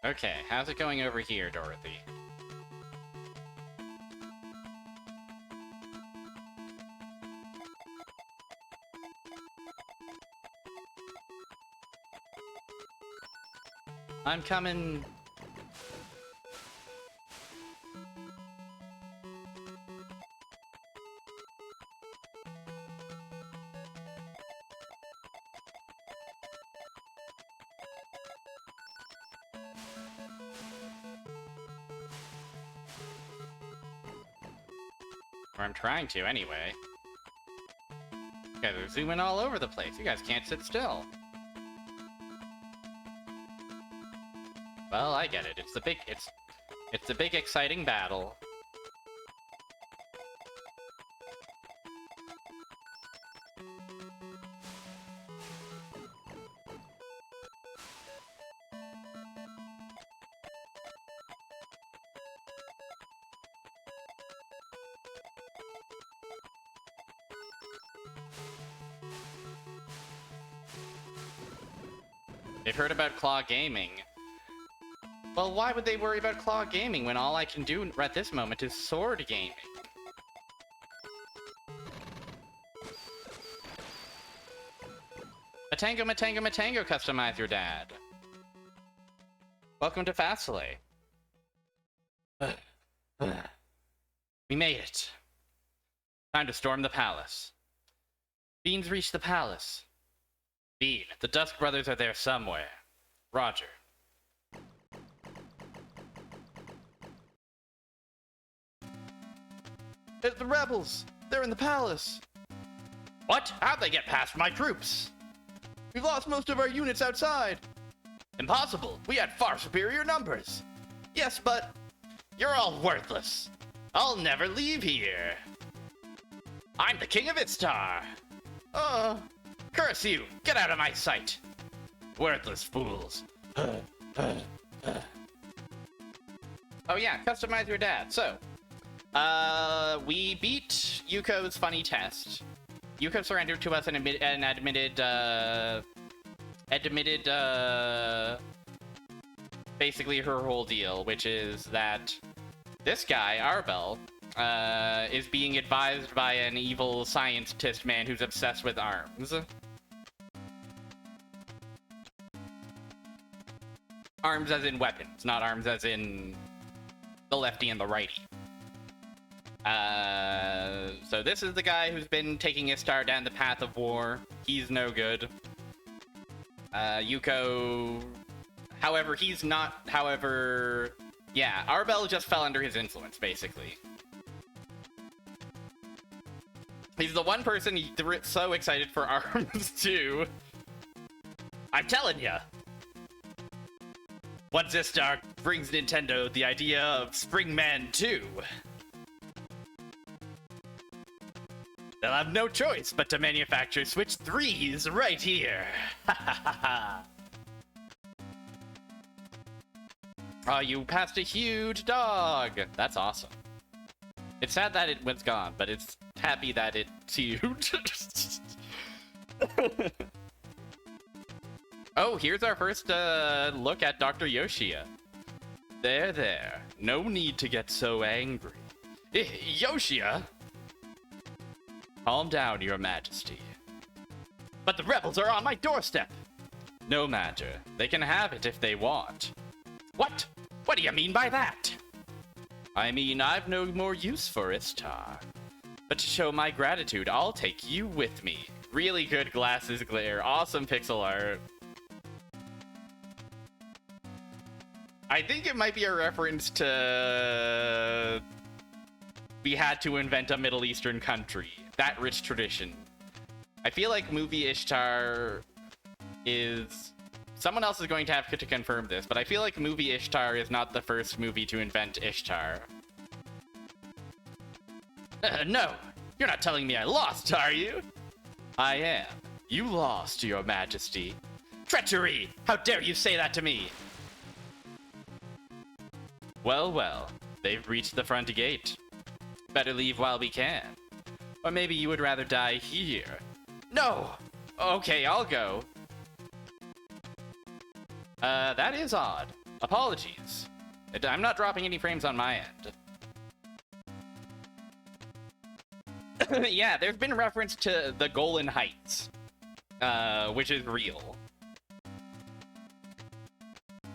Okay, how's it going over here, Dorothy? I'm coming. Or I'm trying to, anyway. You guys are zooming all over the place. You guys can't sit still. Well, I get it. It's the big exciting battle. They've heard about Claw Gaming. Well, why would they worry about Claw Gaming when all I can do at this moment is Sword Gaming? Matango, Matango, Matango, customize your dad. Welcome to faselei. We made it. Time to storm the palace. Bean's reached the palace. Bean, the Dusk Brothers are there somewhere. Roger. It's the rebels! They're in the palace! What? How'd they get past my troops? We've lost most of our units outside! Impossible! We had far superior numbers! Yes, but... You're all worthless! I'll never leave here! I'm the King of Istar! Curse you! Get out of my sight! Worthless fools! Oh yeah, customize your dad. So, we beat Yuko's funny test. Yuko surrendered to us and admitted, basically her whole deal, which is that this guy, Arbel, is being advised by an evil scientist man who's obsessed with arms. Arms as in weapons, not arms as in the lefty and the righty. So this is the guy who's been taking Istar down the path of war. He's no good. Yuko... However, he's not... However... Yeah, Arbel just fell under his influence, basically. He's the one person he's so excited for arms, too. I'm telling ya! Once Istar brings Nintendo the idea of Springman 2, they'll have no choice but to manufacture Switch 3s right here. Oh, you passed a huge dog. That's awesome. It's sad that it was gone, but it's happy that it's huge. Oh, here's our first look at Dr. Yoshia. There. No need to get so angry. Yoshia? Calm down, Your Majesty. But the rebels are on my doorstep. No matter. They can have it if they want. What? What do you mean by that? I mean, I've no more use for Istar. But to show my gratitude, I'll take you with me. Really good glasses glare. Awesome pixel art. I think it might be a reference to... We had to invent a Middle Eastern country. That rich tradition. I feel like movie Ishtar is... Someone else is going to have to confirm this, but I feel like movie Ishtar is not the first movie to invent Ishtar. No! You're not telling me I lost, are you? I am. You lost, Your Majesty. Treachery! How dare you say that to me? Well, they've reached the front gate. Better leave while we can. Or maybe you would rather die here. No! Okay, I'll go. That is odd. Apologies. I'm not dropping any frames on my end. Yeah, there's been reference to the Golan Heights, which is real.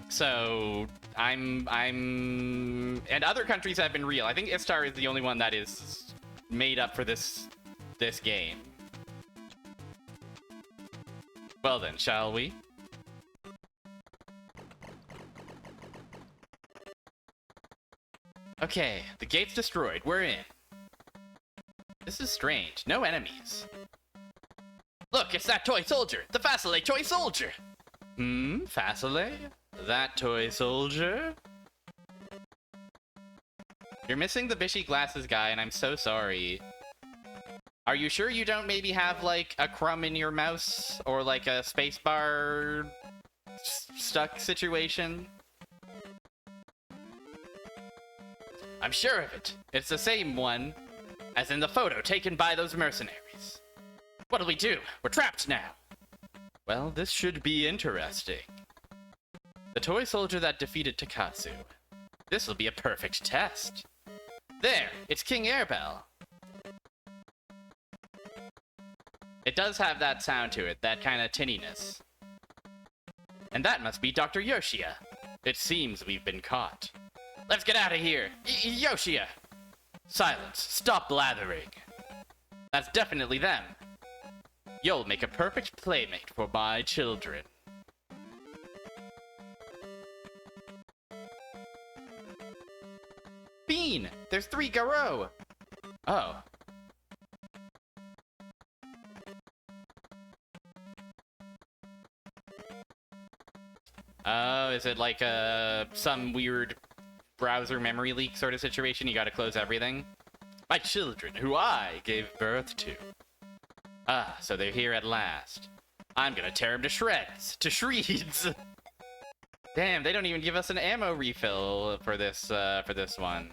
So and other countries have been real. I think Istar is the only one that is made up for this game. Well then, shall we? Okay, the gate's destroyed. We're in. This is strange. No enemies. Look, it's that toy soldier! The faselei toy soldier! Faselei? That toy soldier? You're missing the bishy glasses guy, and I'm so sorry. Are you sure you don't maybe have, like, a crumb in your mouse? Or, like, a spacebar stuck situation? I'm sure of it. It's the same one as in the photo taken by those mercenaries. What'll we do? We're trapped now. Well, this should be interesting. The toy soldier that defeated Takatsu. This'll be a perfect test. There, it's King Airbell. It does have that sound to it, that kind of tinniness. And that must be Dr. Yoshia. It seems we've been caught. Let's get out of here! Yoshia! Silence. Stop blathering. That's definitely them. You'll make a perfect playmate for my children. Bean! There's 3 Garou! Oh. Oh, is it like some weird browser memory leak sort of situation? You gotta close everything? My children, who I gave birth to. Ah, so they're here at last. I'm gonna tear them to shreds. To shreds! Damn, they don't even give us an ammo refill for this one.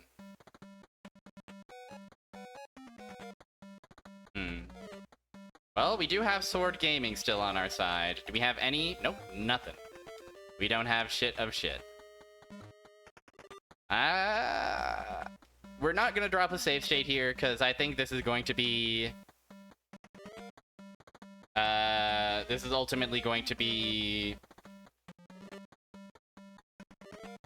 Well, we do have Sword Gaming still on our side. Do we have any? Nope, nothing. We don't have shit of shit. We're not gonna drop a save state here, because I think this is going to be... this is ultimately going to be...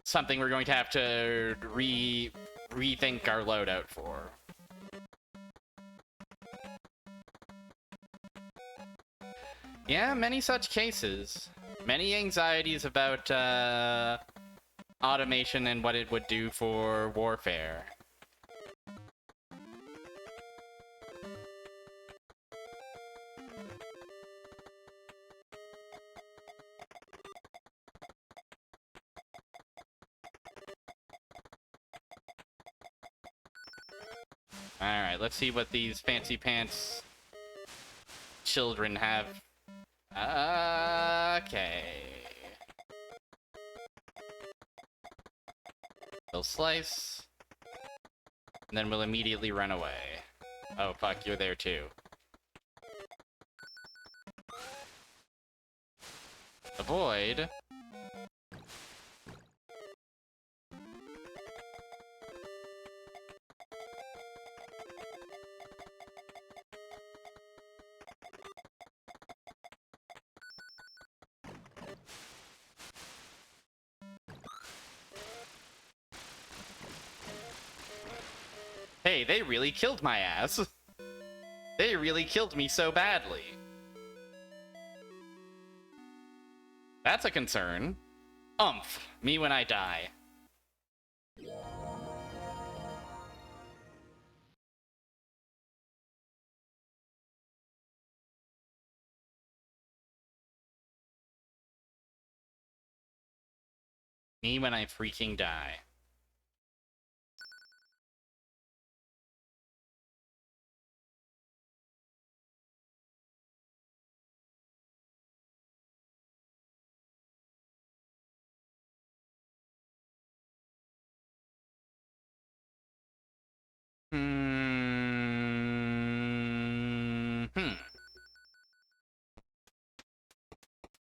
something we're going to have to rethink our loadout for. Yeah, many such cases. Many anxieties about, automation and what it would do for warfare. Alright, let's see what these fancy pants children have. Okay. They'll slice. And then we'll immediately run away. Oh, fuck, you're there too. Avoid. Hey, they really killed my ass. They really killed me so badly. That's a concern. Umph, me when I die. Me when I freaking die.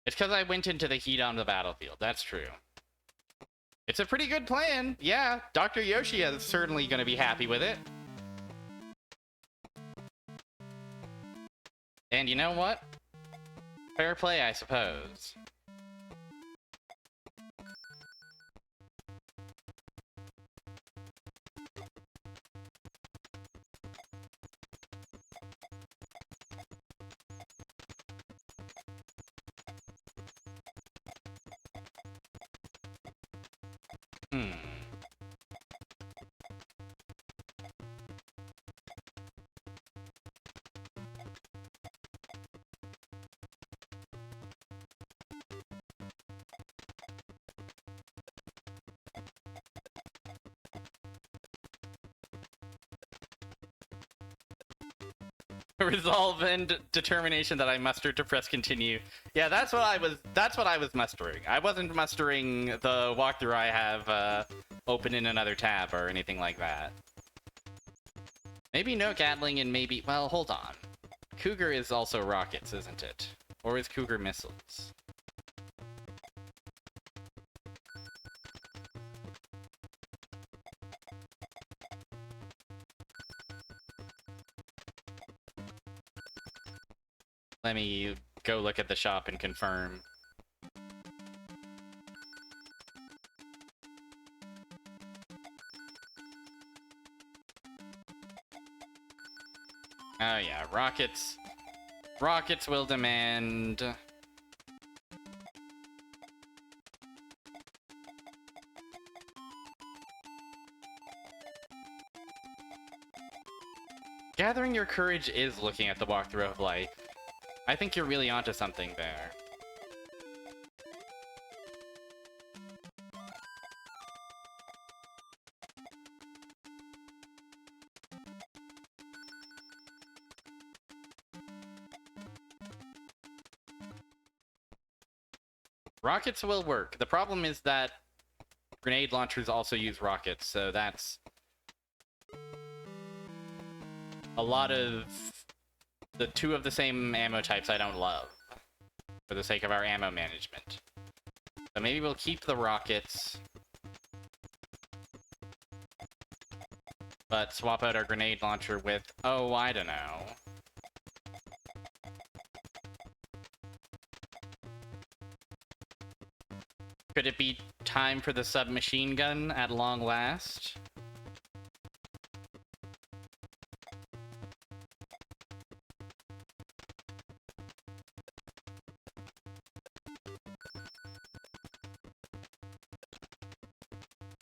It's because I went into the heat on the battlefield. That's true. It's a pretty good plan. Yeah, Dr. Yoshi is certainly going to be happy with it. And you know what? Fair play, I suppose. Hmm. Resolve and determination that I mustered to press continue. Yeah, that's what I was mustering. I wasn't mustering the walkthrough I have open in another tab or anything like that. Maybe no Gatling and maybe, well, hold on. Cougar is also rockets, isn't it? Or is Cougar missiles? Let me go look at the shop and confirm. Oh yeah, rockets. Rockets will demand... Gathering your courage is looking at the walkthrough of life. I think you're really onto something there. Rockets will work. The problem is that grenade launchers also use rockets, so that's a lot of the two of the same ammo types I don't love for the sake of our ammo management. So maybe we'll keep the rockets, but swap out our grenade launcher with, oh, I don't know. Could it be time for the submachine gun at long last?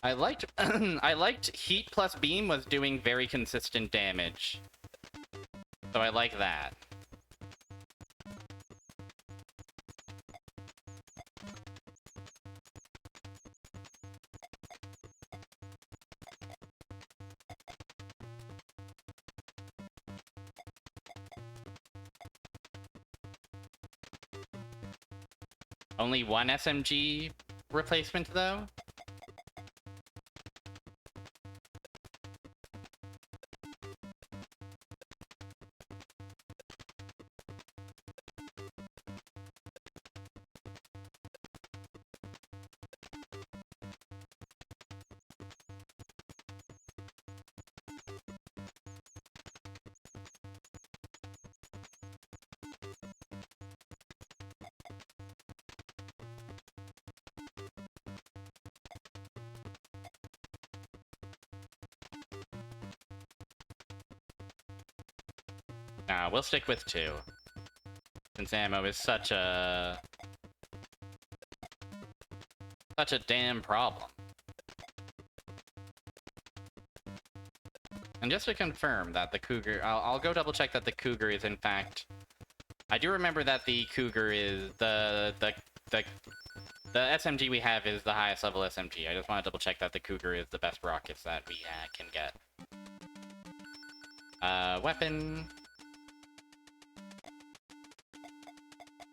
I liked I liked heat plus beam was doing very consistent damage. So I like that. Only one SMG replacement though? Nah, we'll stick with 2. Since ammo is such a damn problem. And just to confirm that the Cougar, I'll go double check that the Cougar is in fact. I do remember that the Cougar is the SMG we have is the highest level SMG. I just want to double check that the Cougar is the best rockets that we can get. Weapon.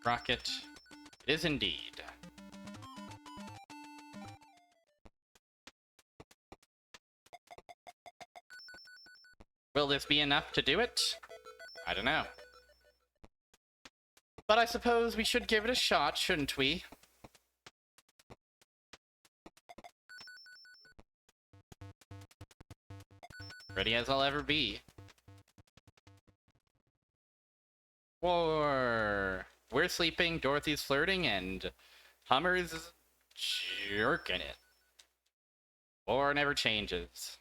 Rocket. It is indeed. Will this be enough to do it? I don't know. But I suppose we should give it a shot, shouldn't we? Ready as I'll ever be. War. We're sleeping, Dorothy's flirting, and Hummer's jerking it. War never changes.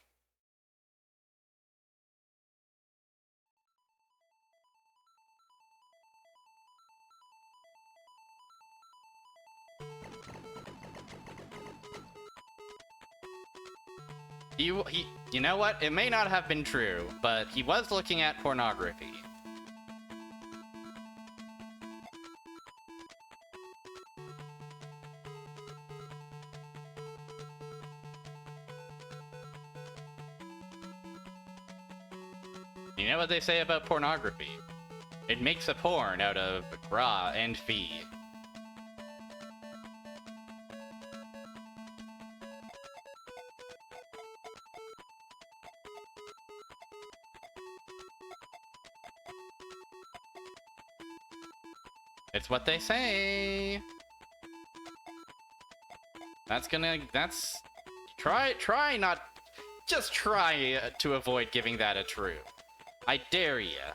You know what? It may not have been true, but he was looking at pornography. You know what they say about pornography? It makes a porn out of gra and fee. It's what they say. Try not, just try to avoid giving that a true. I dare ya.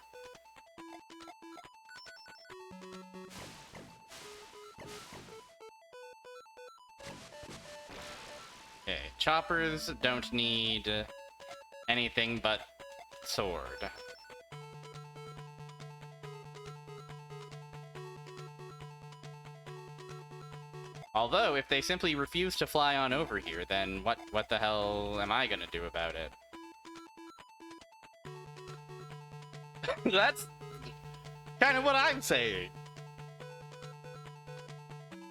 Okay, choppers don't need anything but sword. Although, if they simply refuse to fly on over here, then what the hell am I gonna do about it? That's kind of what I'm saying.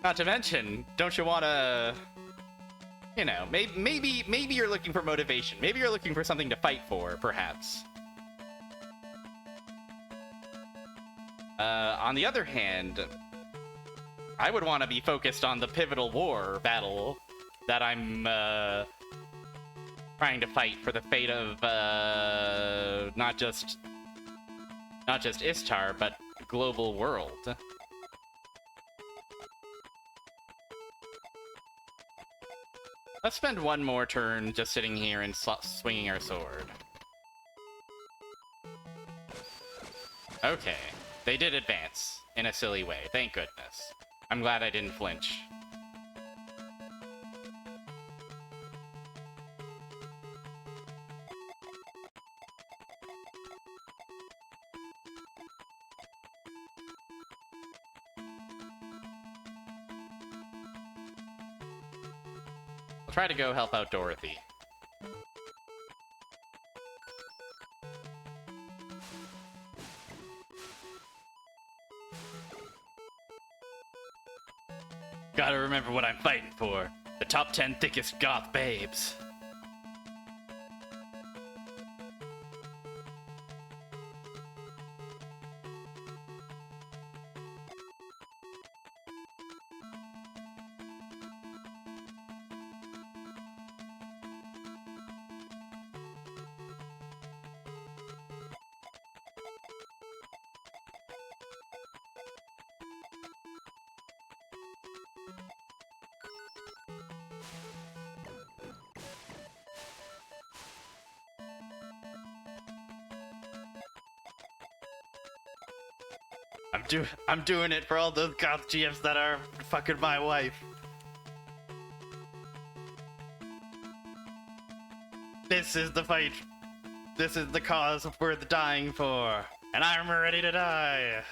Not to mention, don't you wanna... You know, maybe you're looking for motivation. Maybe you're looking for something to fight for, perhaps. On the other hand... I would want to be focused on the pivotal war battle that I'm trying to fight for the fate of not just Istar, but the global world. Let's spend one more turn just sitting here and swinging our sword. Okay, they did advance in a silly way, thank goodness. I'm glad I didn't flinch. I'll try to go help out Dorothy. Gotta remember what I'm fighting for. The top 10 thickest goth babes. I'm doing it for all those goth GFs that are fucking my wife. This is the fight. This is the cause worth dying for. And I'm ready to die.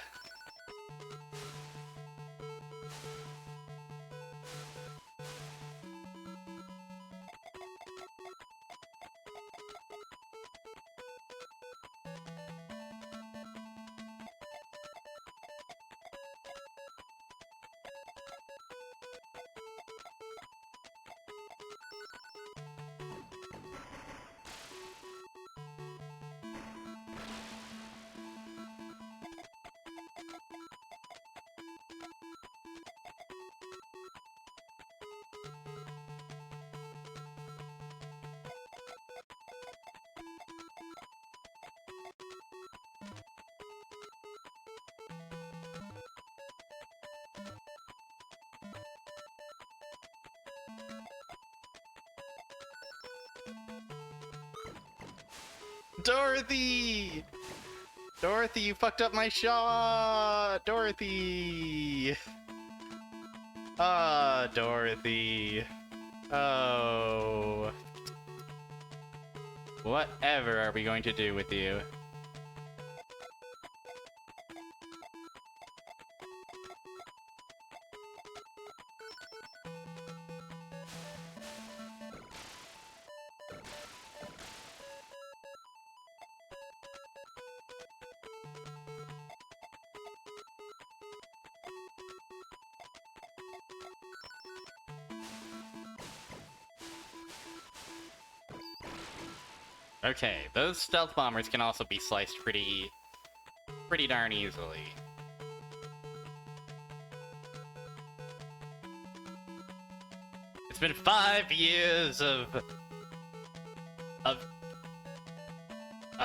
Dorothy! Dorothy, you fucked up my shot! Dorothy! Ah, Dorothy. Oh. Whatever are we going to do with you? Okay, those stealth bombers can also be sliced pretty darn easily. It's been 5 years of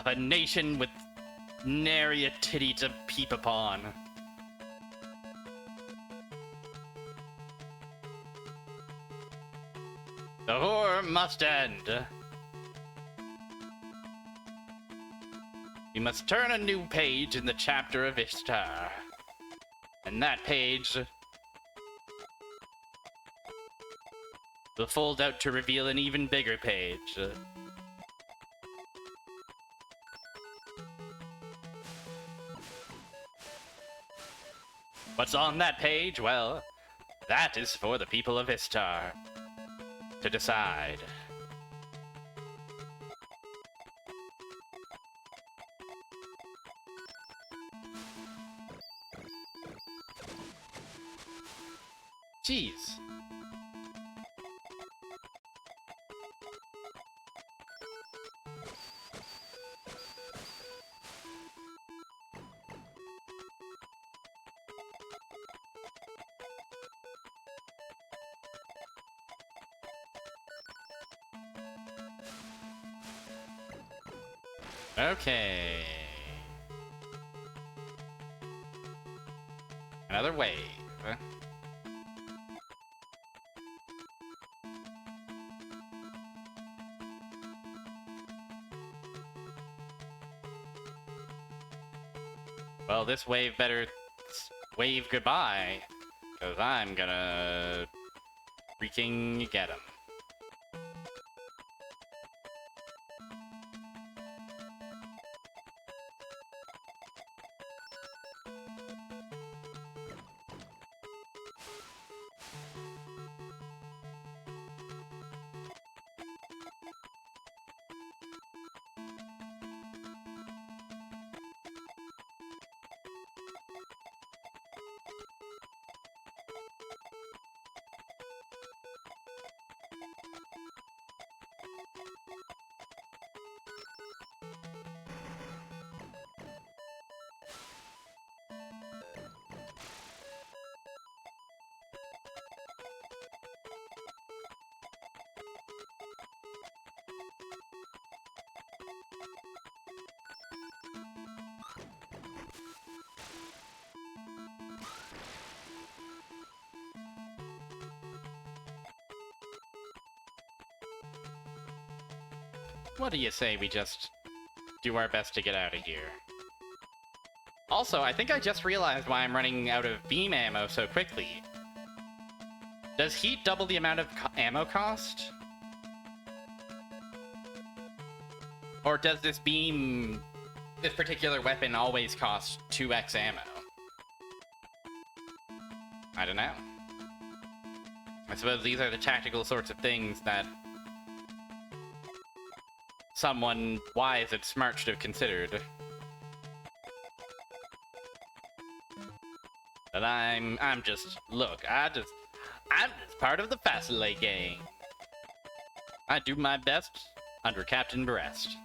a nation with nary a titty to peep upon. The horror must end. We must turn a new page in the chapter of Ishtar. And that page will fold out to reveal an even bigger page. What's on that page? Well, that is for the people of Ishtar to decide. Jeez. Okay. Another wave. Well, this wave better wave goodbye, because I'm gonna freaking get him. What do you say we just do our best to get out of here? Also, I think I just realized why I'm running out of beam ammo so quickly. Does heat double the amount of ammo cost? Or does this particular weapon always cost 2x ammo? I don't know. I suppose these are the tactical sorts of things that someone wise and smart should have considered. But I'm just part of the faselei gang. I do my best under Captain Breast.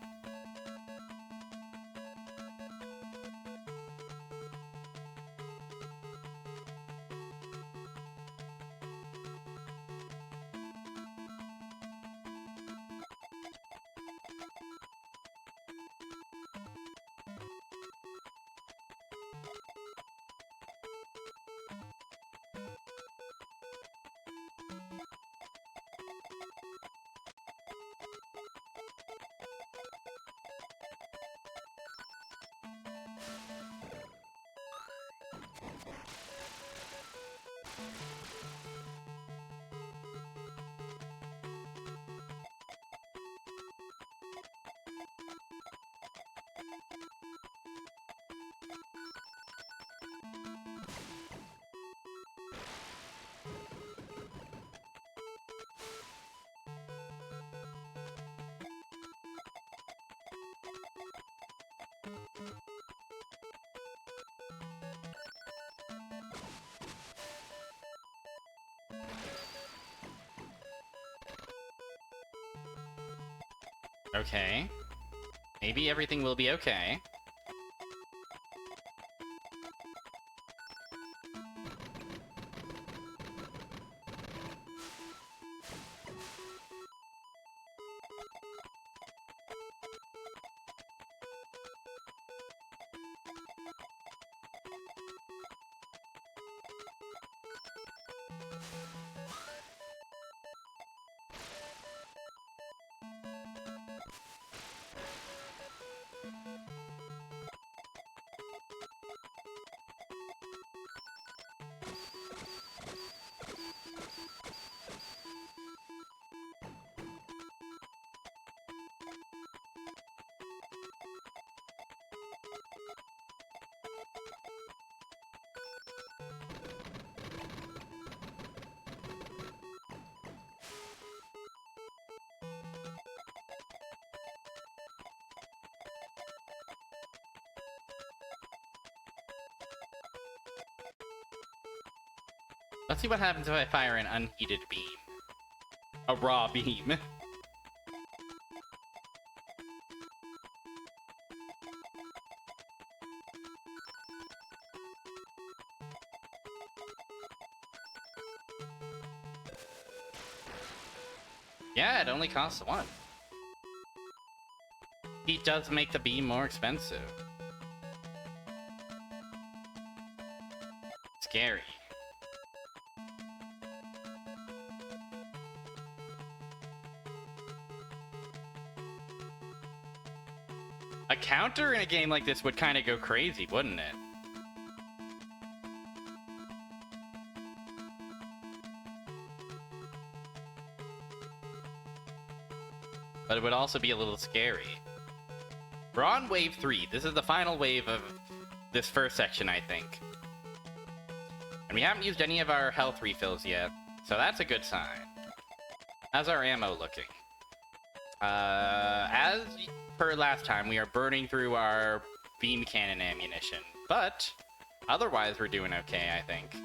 Okay. Maybe everything will be okay. Let's see what happens if I fire an unheated beam. A raw beam. Yeah, it only costs one. Heat does make the beam more expensive. Scary. A counter in a game like this would kind of go crazy, wouldn't it? But it would also be a little scary. We're on wave 3. This is the final wave of this first section, I think. And we haven't used any of our health refills yet, so that's a good sign. How's our ammo looking? As per last time, we are burning through our beam cannon ammunition, but otherwise we're doing okay, I think.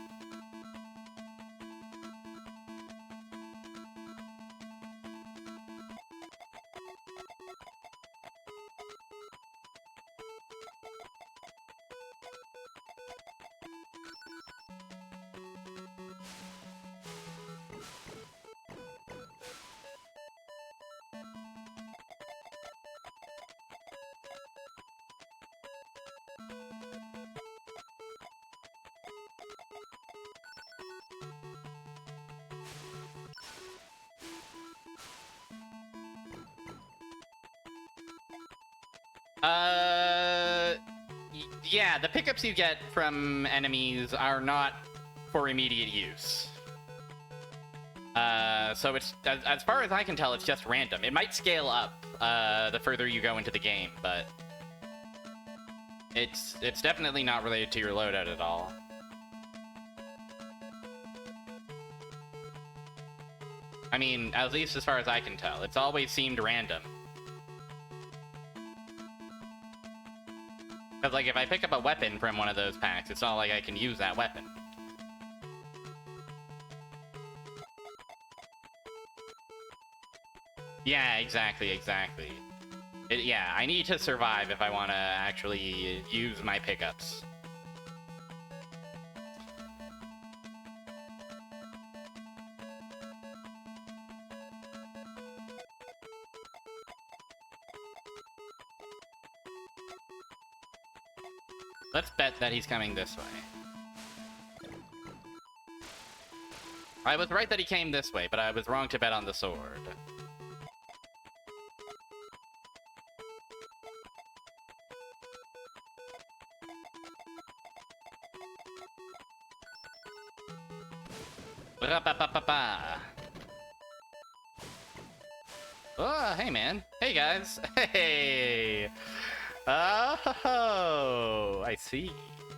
Yeah, the pickups you get from enemies are not for immediate use. So it's, as far as I can tell, it's just random. It might scale up, the further you go into the game, but it's definitely not related to your loadout at all. I mean, at least as far as I can tell, it's always seemed random. Because, like, if I pick up a weapon from one of those packs, it's not like I can use that weapon. Yeah, exactly. Yeah, I need to survive if I want to actually use my pickups. Let's bet that he's coming this way. I was right that he came this way, but I was wrong to bet on the sword. Ba-ba-ba-ba-ba. Oh, hey, man. Hey, guys. Hey. Oh, I see.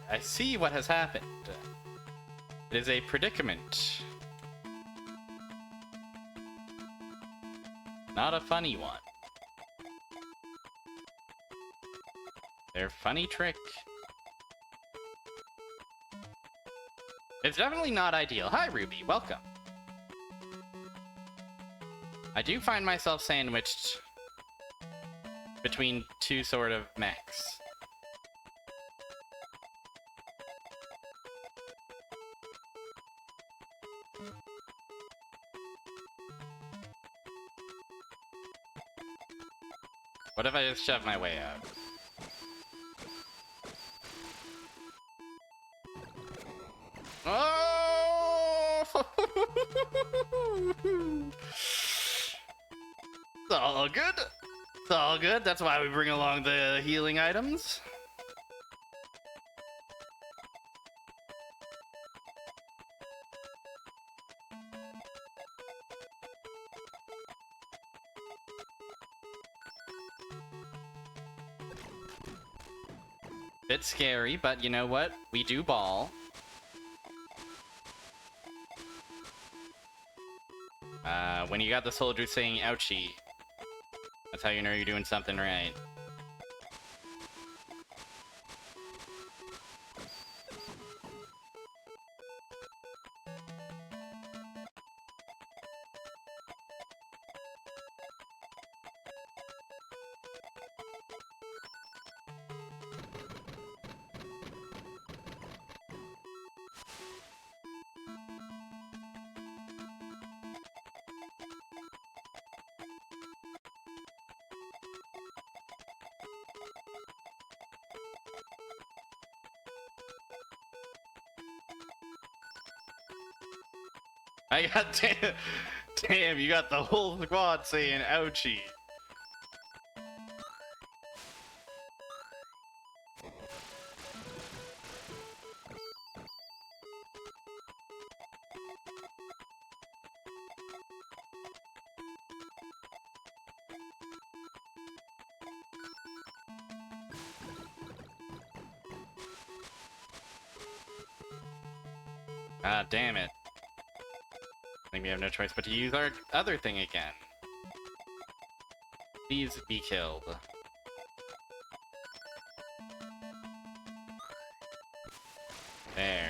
I see what has happened. It is a predicament. Not a funny one. Their funny trick. It's definitely not ideal. Hi, Ruby. Welcome. I do find myself sandwiched between two sort of mechs. What if I just shove my way out? Oh! It's all good. It's all good. That's why we bring along the healing items. Bit scary, but you know what? We do ball. When you got the soldier saying ouchie, that's how you know you're doing something right. I got damn, you got the whole squad saying ouchie. Ah, damn it. I think we have no choice but to use our other thing again. Please be killed. There.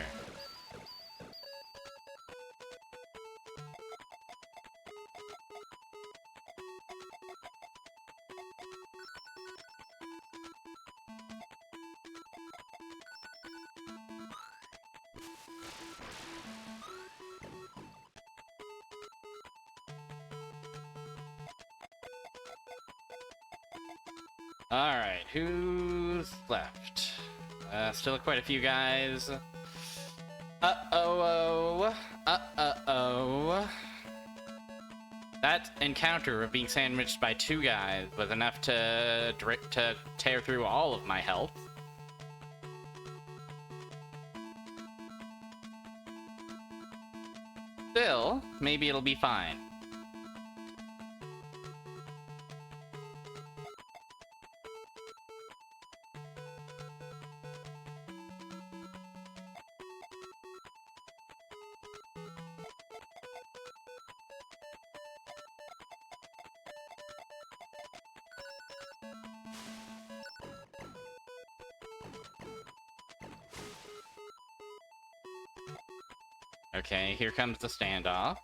Alright, who's left? Still quite a few guys. Uh-oh. Uh-oh. That encounter of being sandwiched by two guys was enough to tear through all of my health. Still, maybe it'll be fine. Okay, here comes the standoff.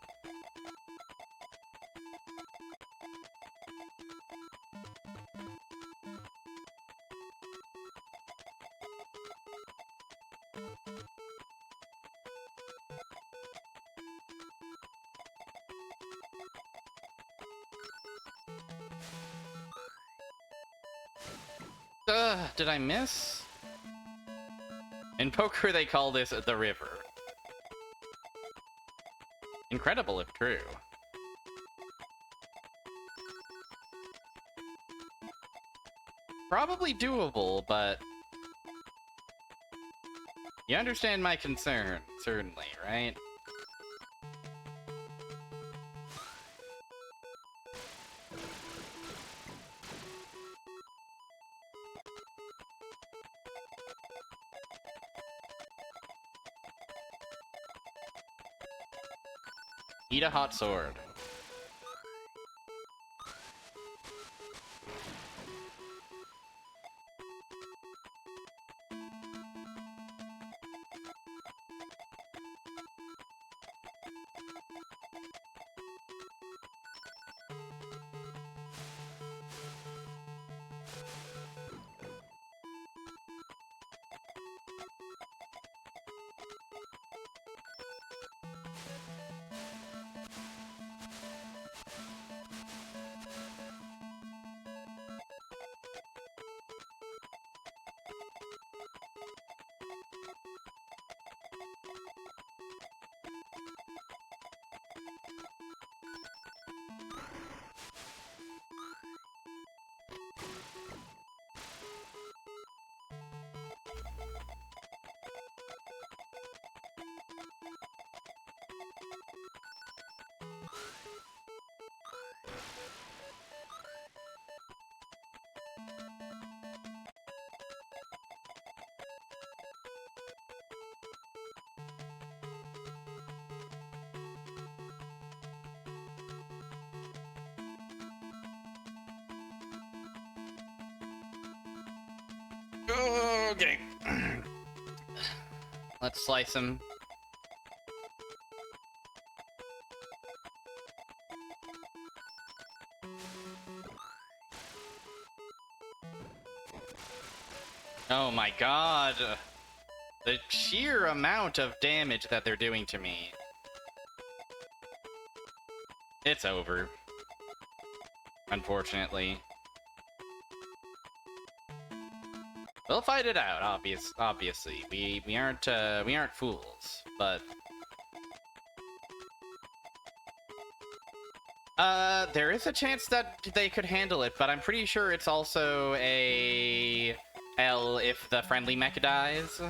Did I miss? In poker, they call this the river. Incredible if true. Probably doable, but you understand my concern, certainly, right? Eat a hot sword. Okay. Let's slice him. Oh my god. The sheer amount of damage that they're doing to me. It's over. Unfortunately. We'll fight it out, obviously. We aren't fools, but there is a chance that they could handle it, but I'm pretty sure it's also a L if the friendly mecha dies.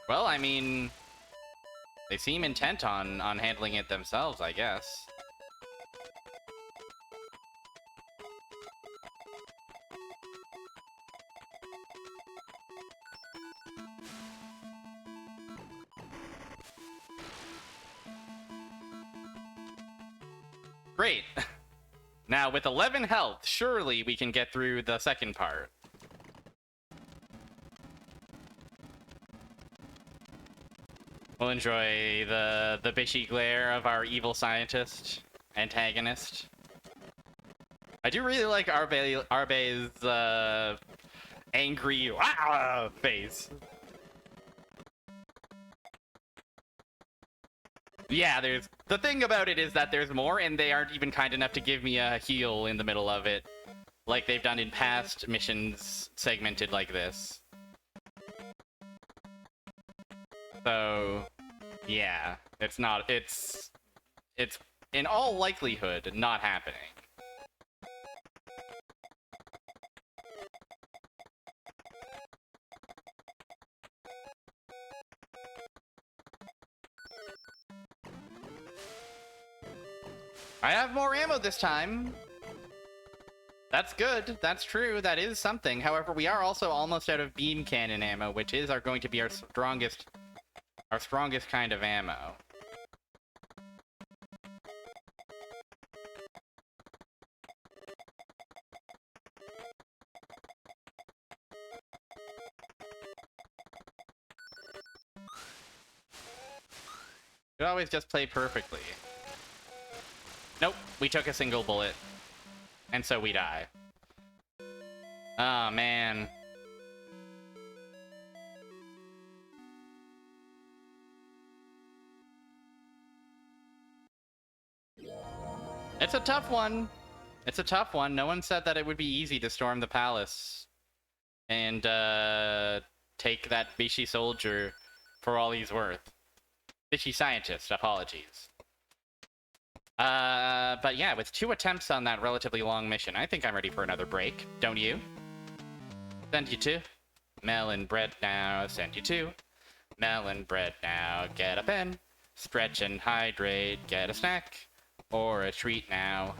Well, I mean, they seem intent on handling it themselves, I guess. Great. Now, with 11 health, surely we can get through the second part. We'll enjoy the bishy glare of our evil scientist antagonist. I do really like Arbe's angry face. Yeah, the thing about it is that there's more, and they aren't even kind enough to give me a heal in the middle of it, like they've done in past missions segmented like this. So, yeah, it's in all likelihood not happening. I have more ammo this time. That's good. That's true. That is something. However, we are also almost out of beam cannon ammo, which is going to be our strongest kind of ammo. You always just play perfectly. Nope, we took a single bullet. And so we die. Oh, man. It's a tough one. It's a tough one. No one said that it would be easy to storm the palace and take that Bishi soldier for all he's worth. Bishi scientist, apologies. But yeah, with 2 attempts on that relatively long mission, I think I'm ready for another break. Don't you? Send you to melon bread now. Send you to melon bread now. Get a pen, stretch and hydrate. Get a snack or a treat now.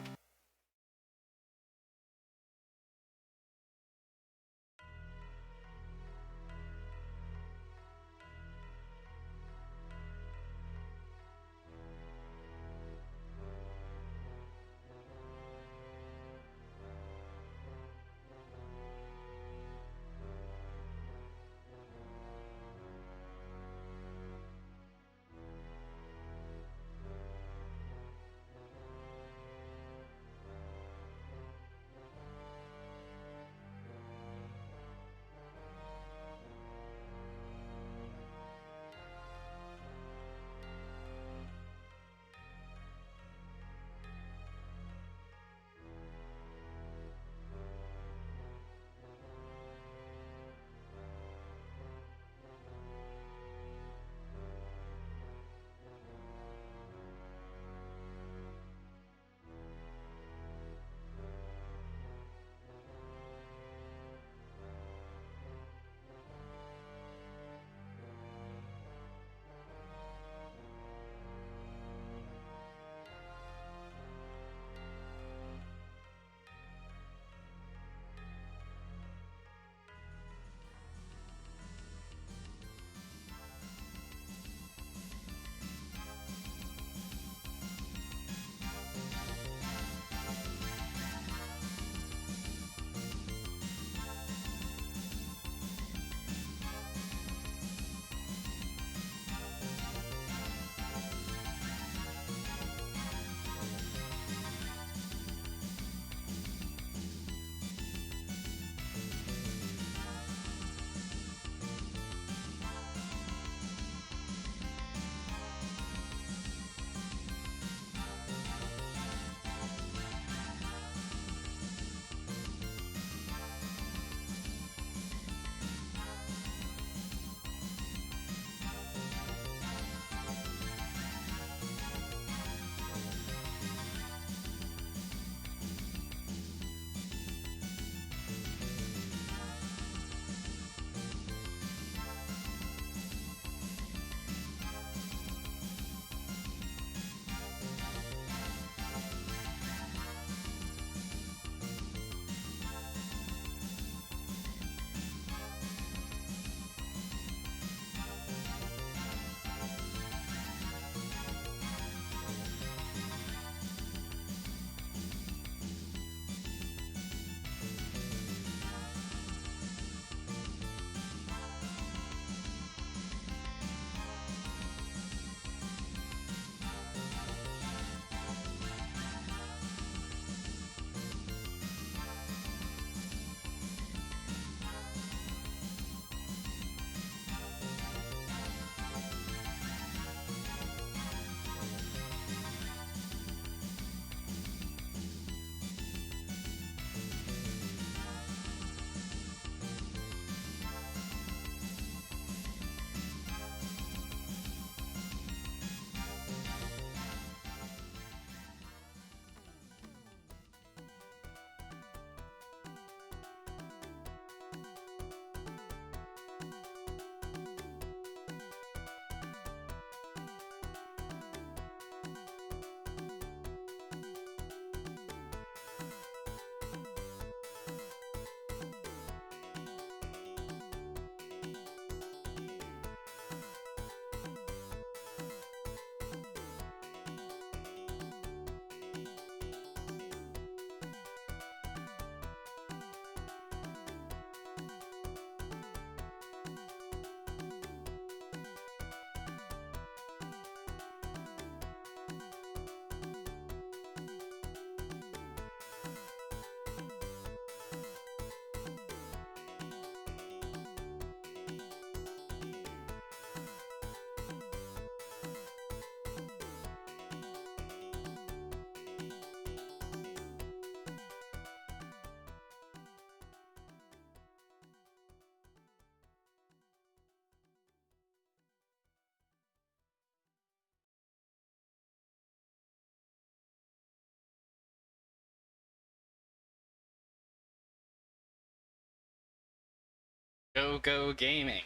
Go, go, gaming.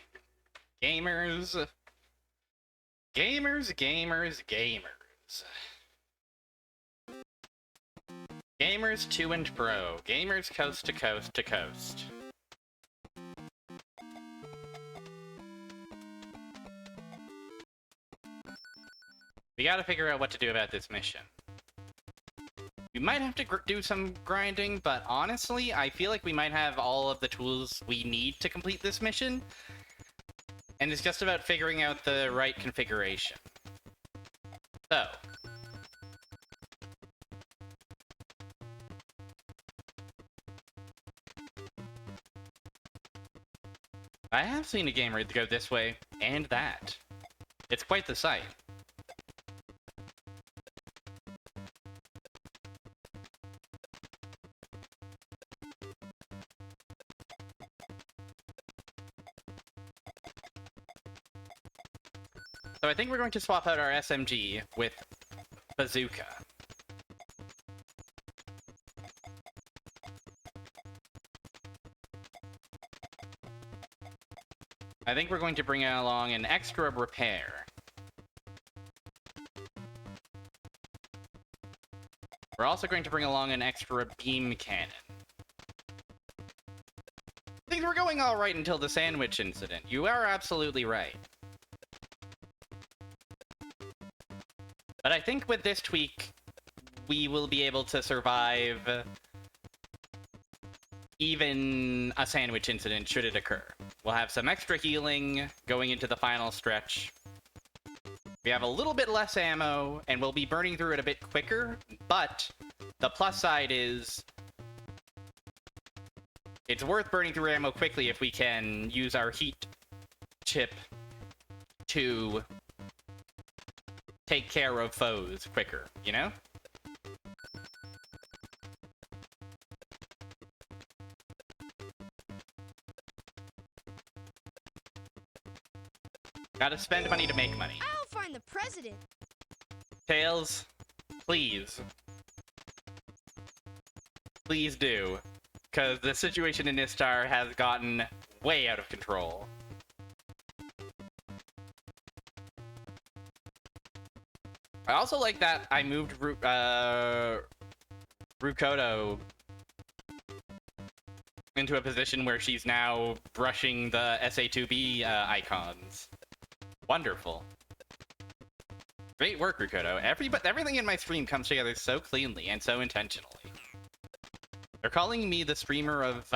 Gamers. Gamers, gamers, gamers. Gamers to and fro. Gamers coast to coast to coast. We gotta figure out what to do about this mission. We might have to do some grinding, but honestly, I feel like we might have all of the tools we need to complete this mission. And it's just about figuring out the right configuration. So. I have seen a game go this way and that. It's quite the sight. So I think we're going to swap out our SMG with bazooka. I think we're going to bring along an extra repair. We're also going to bring along an extra beam cannon. Things were going all right until the sandwich incident. You are absolutely right. But I think with this tweak, we will be able to survive even a sandwich incident should it occur. We'll have some extra healing going into the final stretch. We have a little bit less ammo, and we'll be burning through it a bit quicker, but the plus side is it's worth burning through ammo quickly if we can use our heat chip to take care of foes quicker, you know? Gotta spend money to make money. I'll find the president. Tails, please. Please do. Because the situation in Istar has gotten way out of control. I also like that I moved Rukodo into a position where she's now brushing the SA2B icons. Wonderful. Great work, Rukodo. Everything in my stream comes together so cleanly and so intentionally. They're calling me the streamer of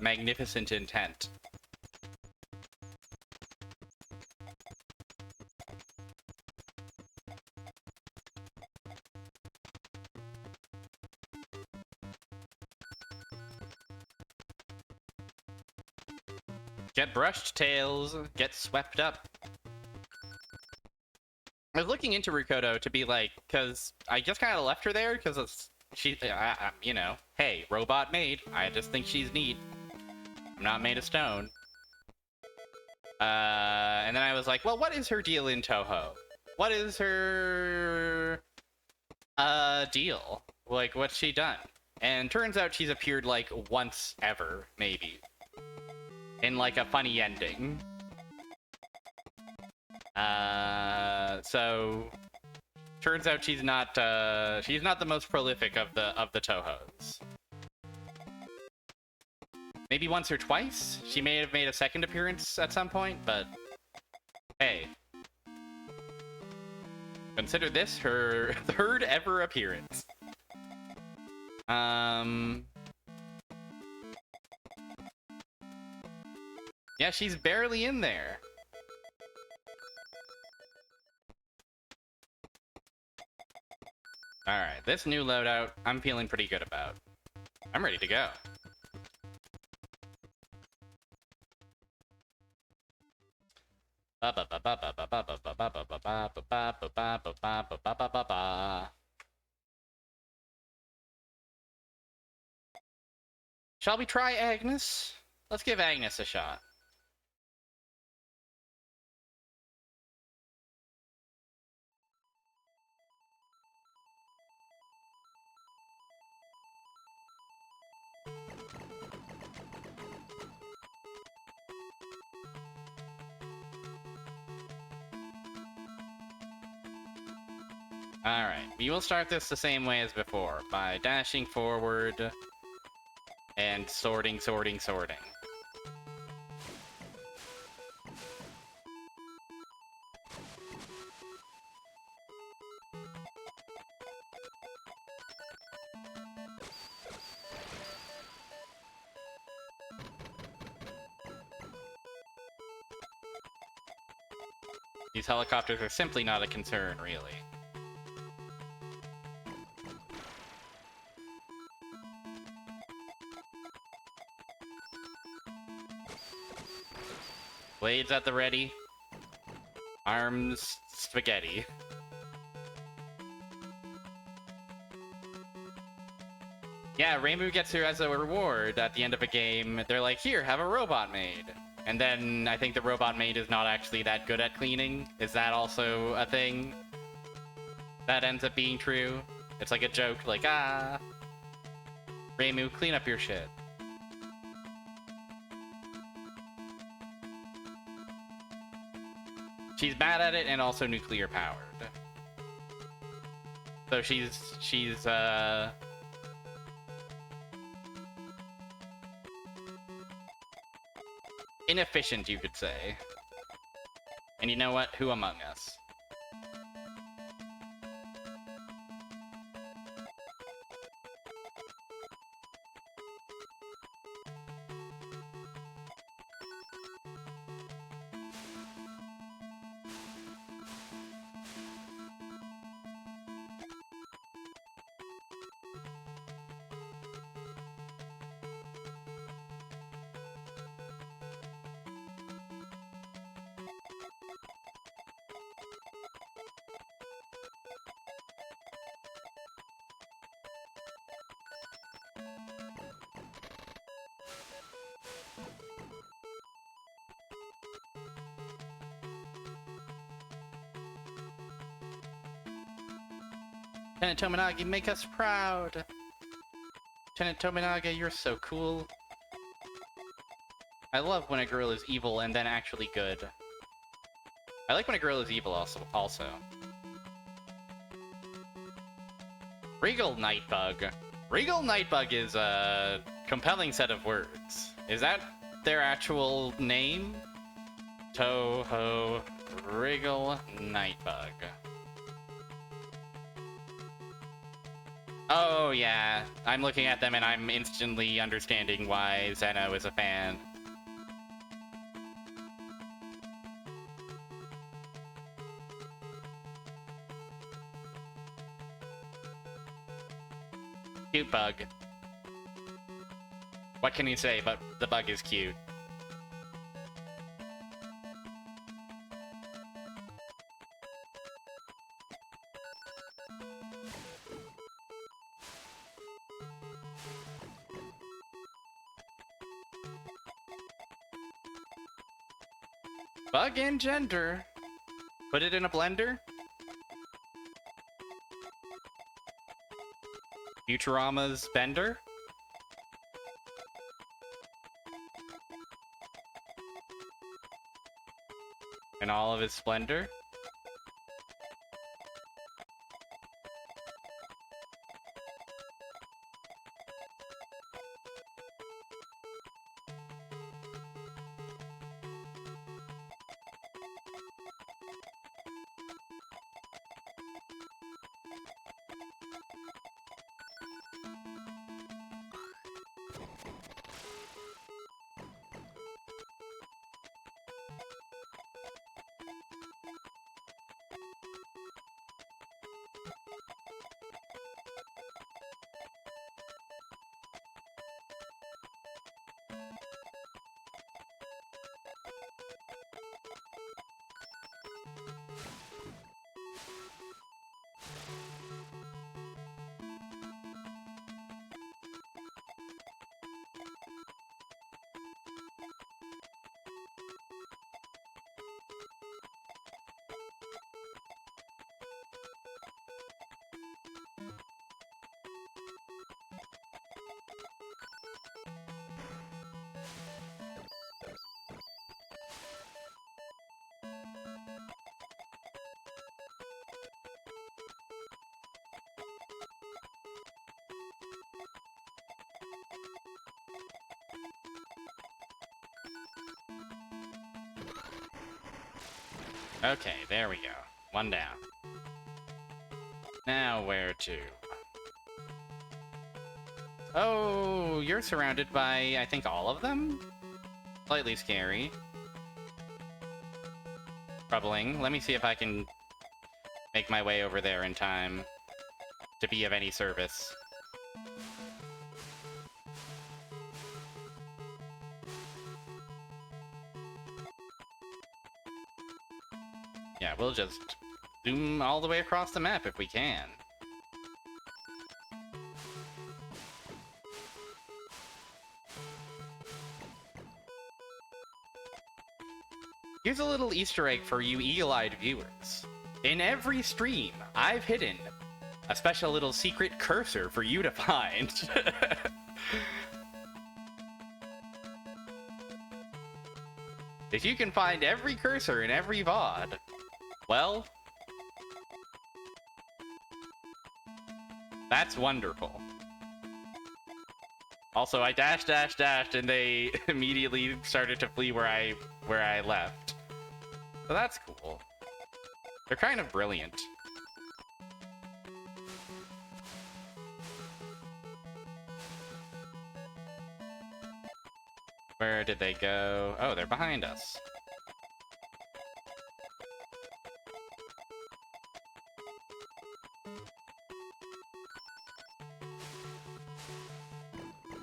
magnificent intent. Get brushed, Tails. Get swept up. I was looking into Rukodo to be like, because I just kind of left her there because she, you know, hey, robot maid. I just think she's neat. I'm not made of stone. And then I was like, well, what is her deal in Toho? What is her deal? Like, what's she done? And turns out she's appeared like once ever, maybe. In like a funny ending. So turns out she's not the most prolific of the Tohos. Maybe once or twice? She may have made a second appearance at some point, but hey. Consider this her third ever appearance. Yeah, she's barely in there. Alright, this new loadout, I'm feeling pretty good about. I'm ready to go. Shall we try Agnes? Let's give Agnes a shot. Alright, we will start this the same way as before, by dashing forward and sorting. These helicopters are simply not a concern, really. Blades at the ready. Arms spaghetti. Yeah, Rainbow gets her as a reward at the end of a game. They're like, here, have a robot maid. And then I think the robot maid is not actually that good at cleaning. Is that also a thing? That ends up being true? It's like a joke, like, ah, Rainbow, clean up your shit. She's bad at it and also nuclear powered. So she's inefficient, you could say. And you know what? Who among us? Lieutenant Tominaga, make us proud! Lieutenant Tominaga, you're so cool. I love when a girl is evil and then actually good. I like when a girl is evil also. Regal Nightbug. Regal Nightbug is a compelling set of words. Is that their actual name? Toho Regal Nightbug. Oh yeah, I'm looking at them and I'm instantly understanding why Zeno is a fan. Cute bug. What can you say, but the bug is cute. Bug and gender. Put it in a blender. Futurama's Bender. In all of his splendor. Okay, there we go. One down. Now where to? Oh, you're surrounded by, I think, all of them? Slightly scary. Troubling. Let me see if I can make my way over there in time to be of any service. Yeah, we'll just zoom all the way across the map if we can. Here's a little Easter egg for you eagle-eyed viewers. In every stream, I've hidden a special little secret cursor for you to find. If you can find every cursor in every VOD, well, that's wonderful. Also, I dashed, and they immediately started to flee where I left. So that's cool. They're kind of brilliant. Where did they go? Oh, they're behind us.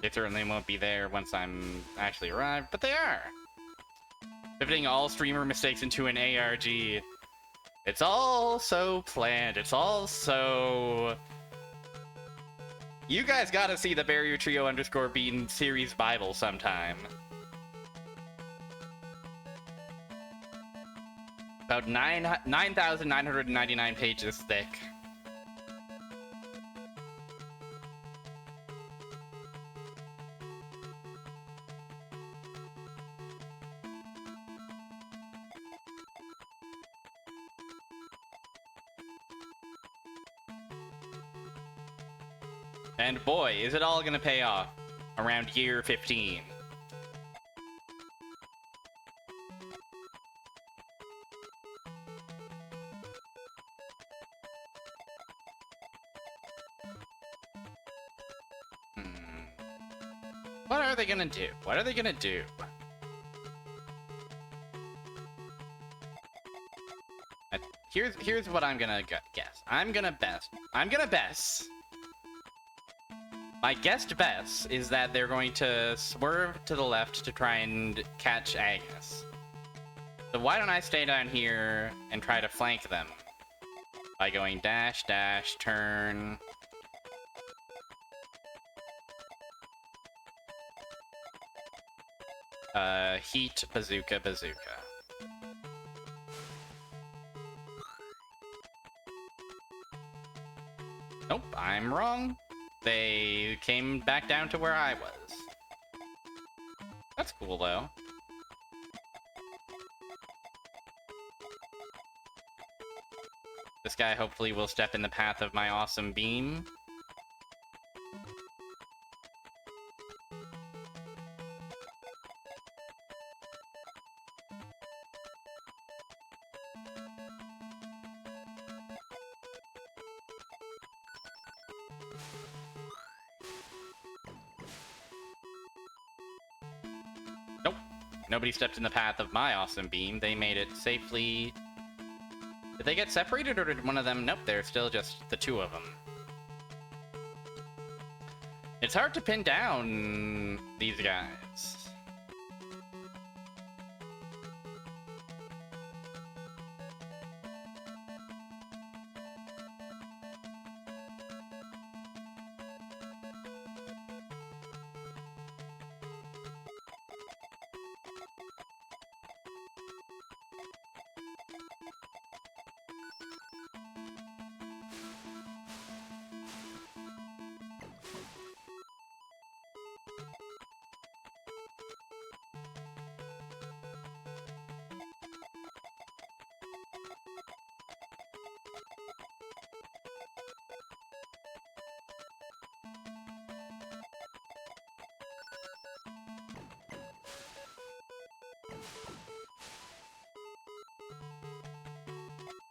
They certainly won't be there once I'm actually arrived, but they are! Pivoting all streamer mistakes into an ARG. It's all so planned. It's all so... You guys gotta see the Barrier Trio _Bean series Bible sometime. About 9,999 pages thick. And boy, is it all gonna pay off around year 15. What are they gonna do? What are they gonna do? Here's what I'm gonna guess. I'm gonna best. My guessed best is that they're going to swerve to the left to try and catch Agnes. So why don't I stay down here and try to flank them by going dash, dash, turn. Heat, bazooka, bazooka. Nope, I'm wrong. They came back down to where I was. That's cool, though. This guy hopefully will step in the path of my awesome beam. Nope. Nobody stepped in the path of my awesome beam. They made it safely. Did they get separated, or did one of them? Nope, they're still just the two of them. It's hard to pin down these guys.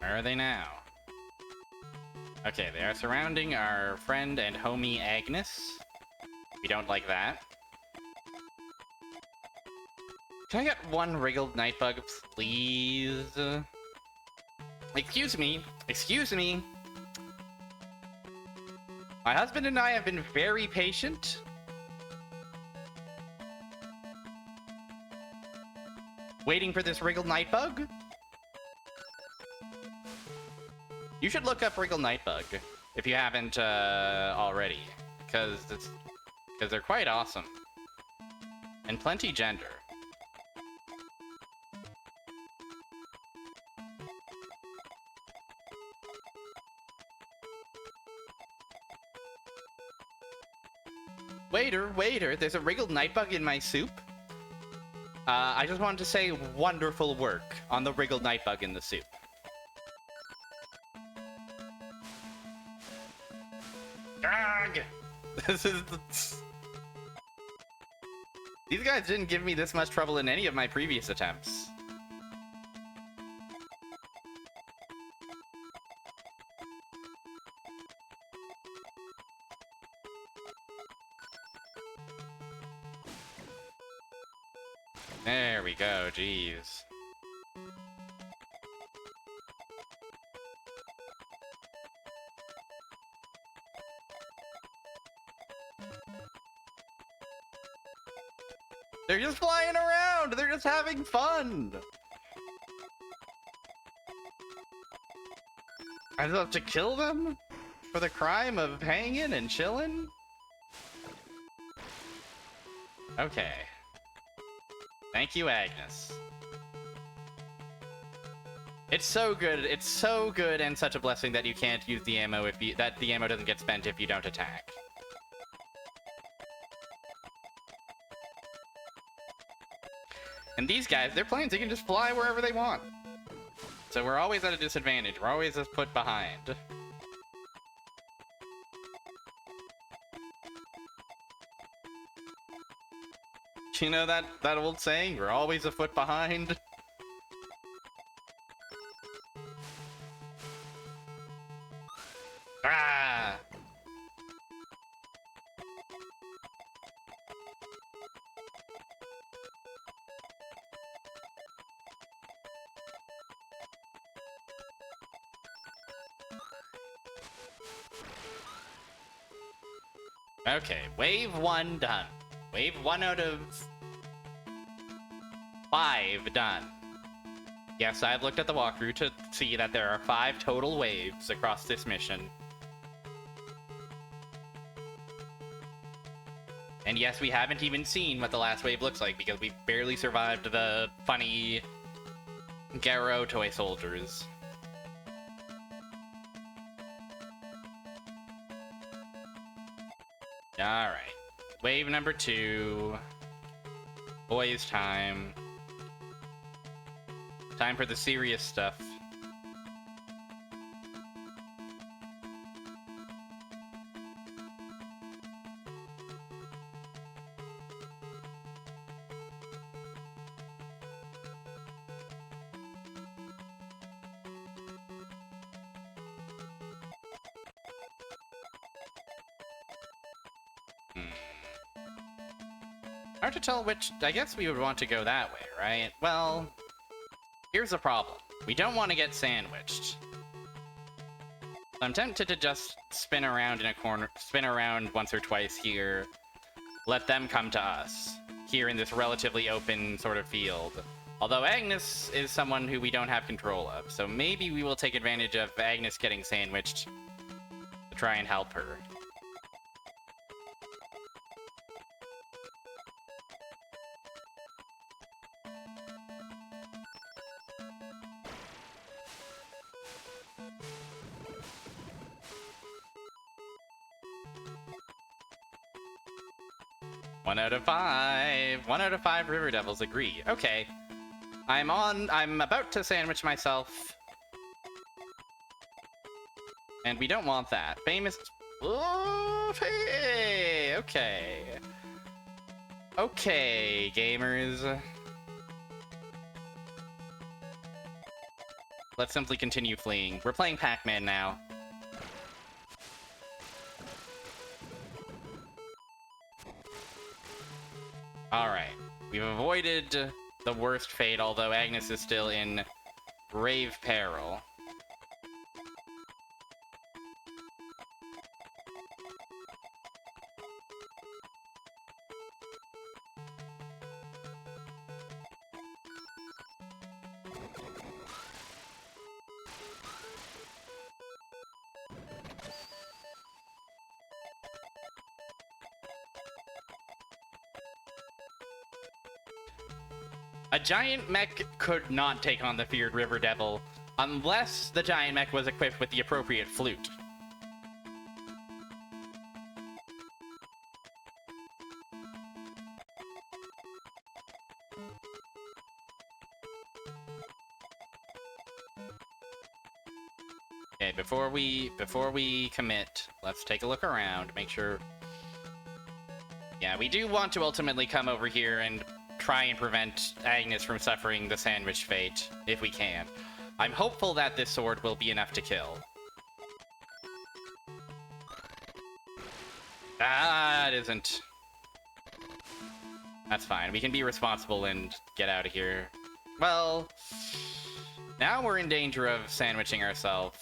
Where are they now? Okay, they are surrounding our friend and homie Agnes. We don't like that. Can I get one wriggled nightbug, please? Excuse me. Excuse me. My husband and I have been very patient. Waiting for this wriggled nightbug? You should look up wriggled nightbug if you haven't already, because they're quite awesome and plenty gender. Waiter, there's a wriggled nightbug in my soup. I just wanted to say wonderful work on the wriggled nightbug in the soup. Gag! These guys didn't give me this much trouble in any of my previous attempts. There we go, jeez. They're just flying around! They're just having fun! I have to kill them? For the crime of hanging and chilling? Okay. Thank you, Agnes. It's so good and such a blessing that you can't use the ammo that the ammo doesn't get spent if you don't attack. And these guys, they're planes, they can just fly wherever they want. So we're always at a disadvantage, we're always just put behind. You know that old saying, we're always a foot behind? Ah! Okay, wave 1 done. Wave 1 out of 5 done. Yes, I've looked at the walkthrough to see that there are 5 total waves across this mission. And yes, we haven't even seen what the last wave looks like because we barely survived the funny Garo toy soldiers. Alright. Wave number 2. Boys' time. Time for the serious stuff. Hard to tell which. I guess we would want to go that way, right? Well, here's the problem. We don't want to get sandwiched. I'm tempted to just spin around in a corner, spin around once or twice here, let them come to us, here in this relatively open sort of field. Although Agnes is someone who we don't have control of, so maybe we will take advantage of Agnes getting sandwiched to try and help her. One out of 5. 1 out of 5 River Devils agree. Okay. I'm about to sandwich myself. And we don't want that. Famous... Oh, hey! Okay. Okay, gamers. Let's simply continue fleeing. We're playing Pac-Man now. Alright. We've avoided the worst fate, although Agnes is still in grave peril. A giant mech could not take on the feared River Devil unless the giant mech was equipped with the appropriate flute. Okay, before we commit, let's take a look around, make sure. Yeah, we do want to ultimately come over here and try and prevent Agnes from suffering the sandwich fate, if we can. I'm hopeful that this sword will be enough to kill. Ah, it isn't. That's fine. We can be responsible and get out of here. Well, now we're in danger of sandwiching ourselves.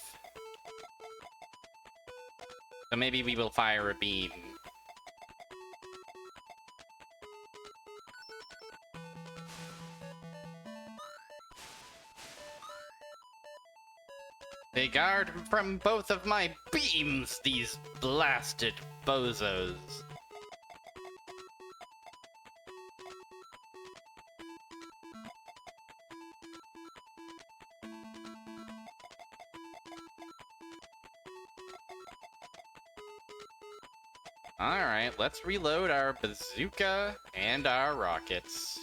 So maybe we will fire a beam. They guard from both of my beams, these blasted bozos. Alright, let's reload our bazooka and our rockets.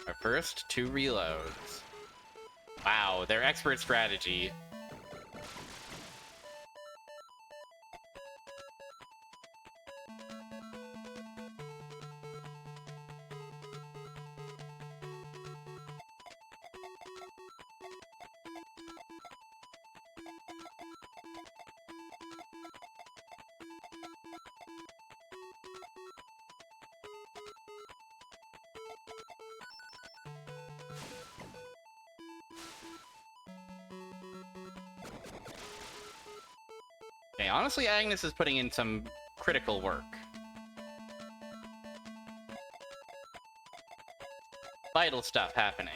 Our first 2 reloads. Wow, their expert strategy. Okay, honestly, Agnes is putting in some critical work. Vital stuff happening.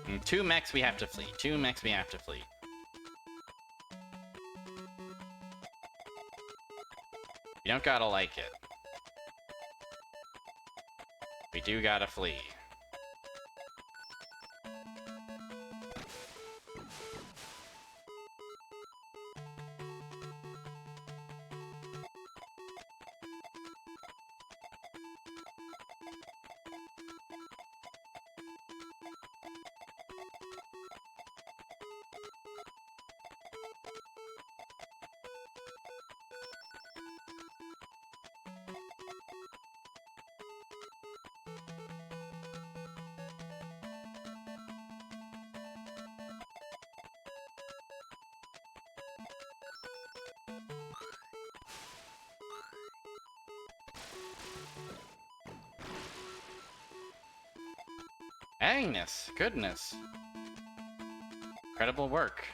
And 2 mechs we have to flee. 2 mechs we have to flee. You don't gotta like it. We do gotta flee. Agnes, goodness. Incredible work.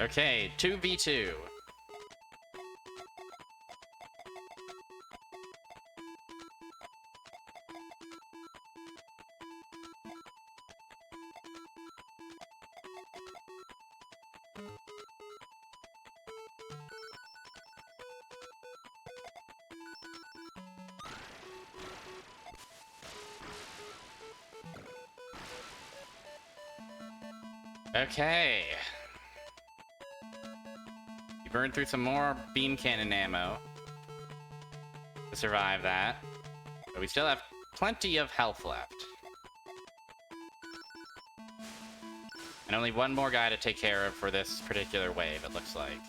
Okay, 2v2. Okay. You burned through some more beam cannon ammo to survive that. But we still have plenty of health left. And only one more guy to take care of for this particular wave, it looks like.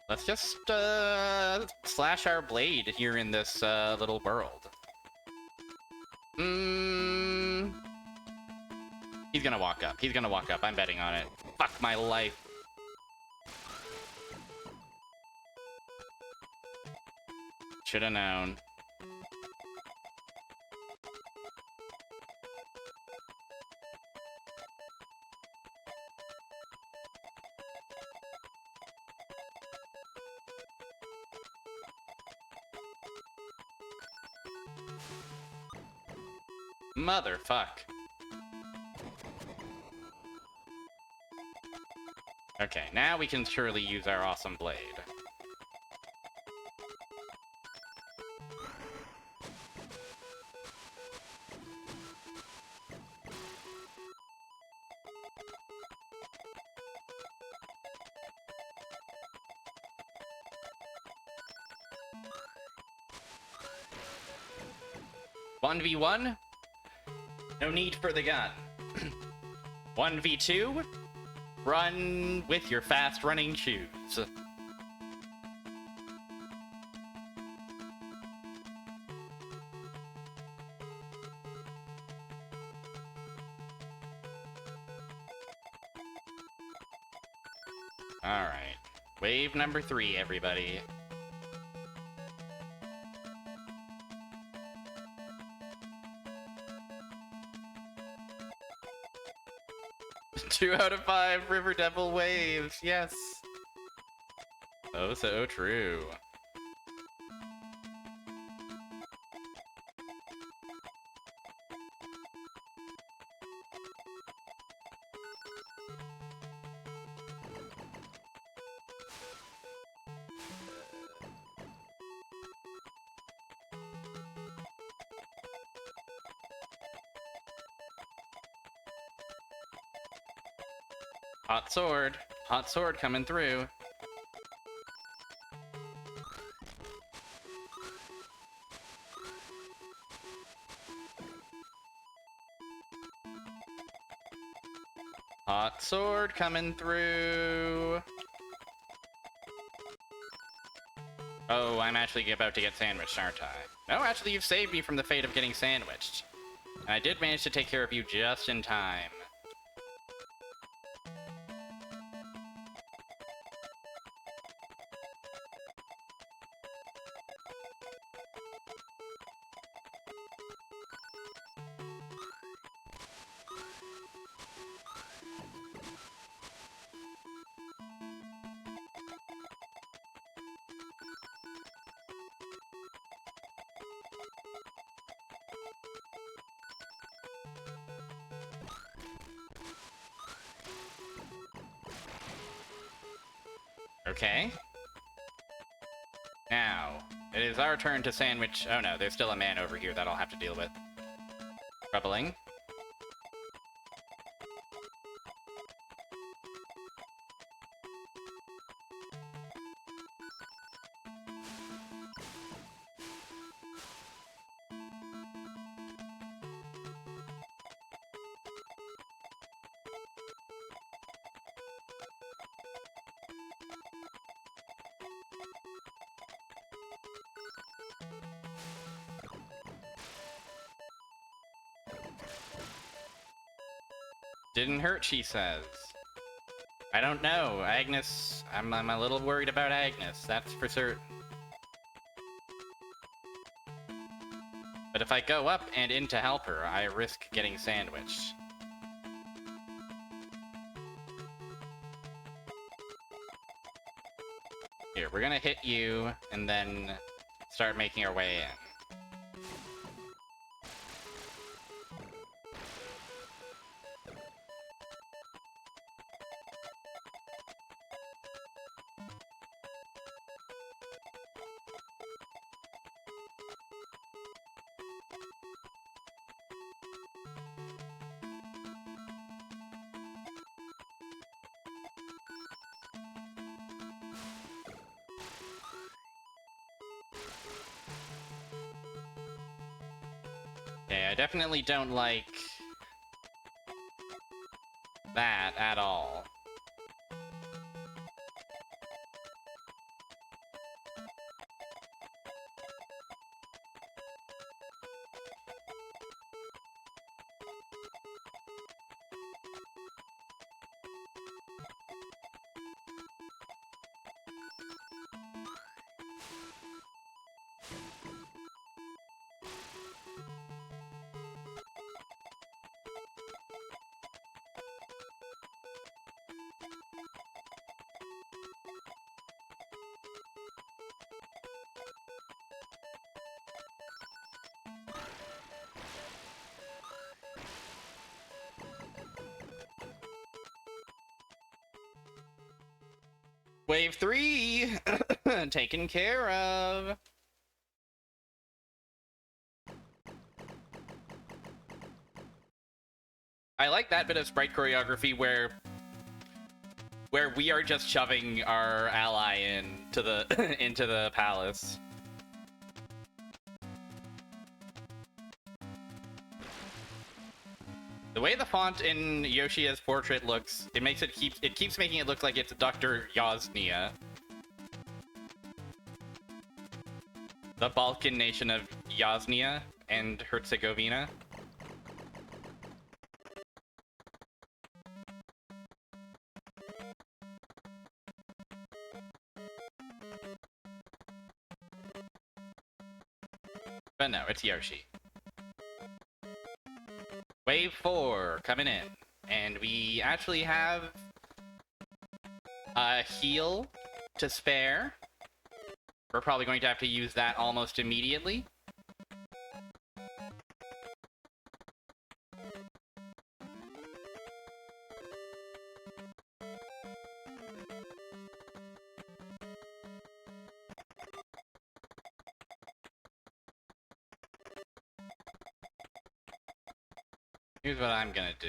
Let's just slash our blade here in this little world. He's gonna walk up. He's gonna walk up. I'm betting on it. Fuck my life. Should have known. Motherfuck. Okay, now we can surely use our awesome blade. One v one? No need for the gun. 1v2? Run with your fast running shoes. Alright. Wave number 3, everybody. Two out of 5 River Devil waves, yes! Oh, so true. Hot sword. Hot sword coming through. Hot sword coming through. Oh, I'm actually about to get sandwiched, aren't I? No, actually, you've saved me from the fate of getting sandwiched. And I did manage to take care of you just in time. Okay. Now, it is our turn to sandwich... Oh no, there's still a man over here that I'll have to deal with. Troubling. Didn't hurt, she says. I don't know. Agnes, I'm a little worried about Agnes, that's for certain. But if I go up and in to help her, I risk getting sandwiched. Here, we're gonna hit you, and then start making our way in. Okay, I definitely don't like that at all. Wave 3! Taken care of! I like that bit of sprite choreography where we are just shoving our ally into the into the palace. The way the font in Yoshia's portrait looks, it keeps making it look like it's Dr. Yoznia. The Balkan nation of Yoznia and Herzegovina. But no, it's Yoshi. Wave 4 coming in. And we actually have a heal to spare. We're probably going to have to use that almost immediately. Here's what I'm gonna do.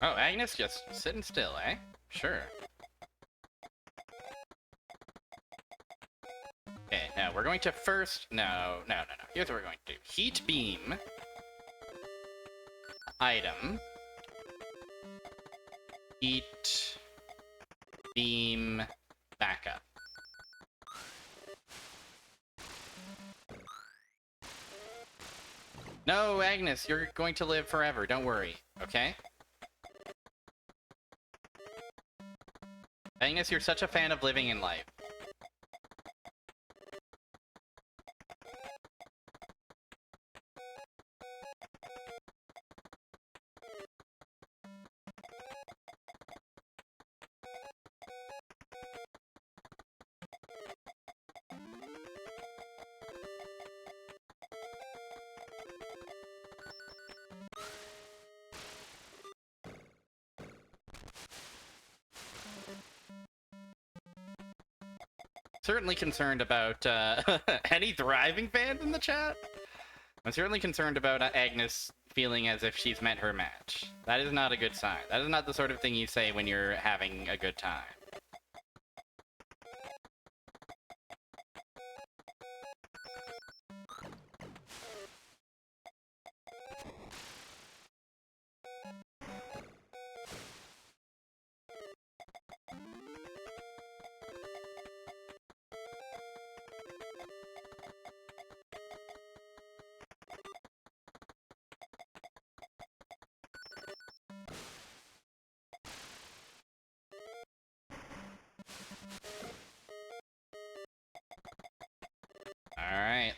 Oh, Agnes just sitting still, eh? Sure. Okay, now we're going to first... No. Here's what we're going to do. Heat beam. Item. Heat beam backup. No, Agnes, you're going to live forever. Don't worry, okay? Agnes, you're such a fan of living in life. Certainly concerned about any thriving fans in the chat. I'm certainly concerned about Agnes feeling as if she's met her match. That is not a good sign. That is not the sort of thing you say when you're having a good time.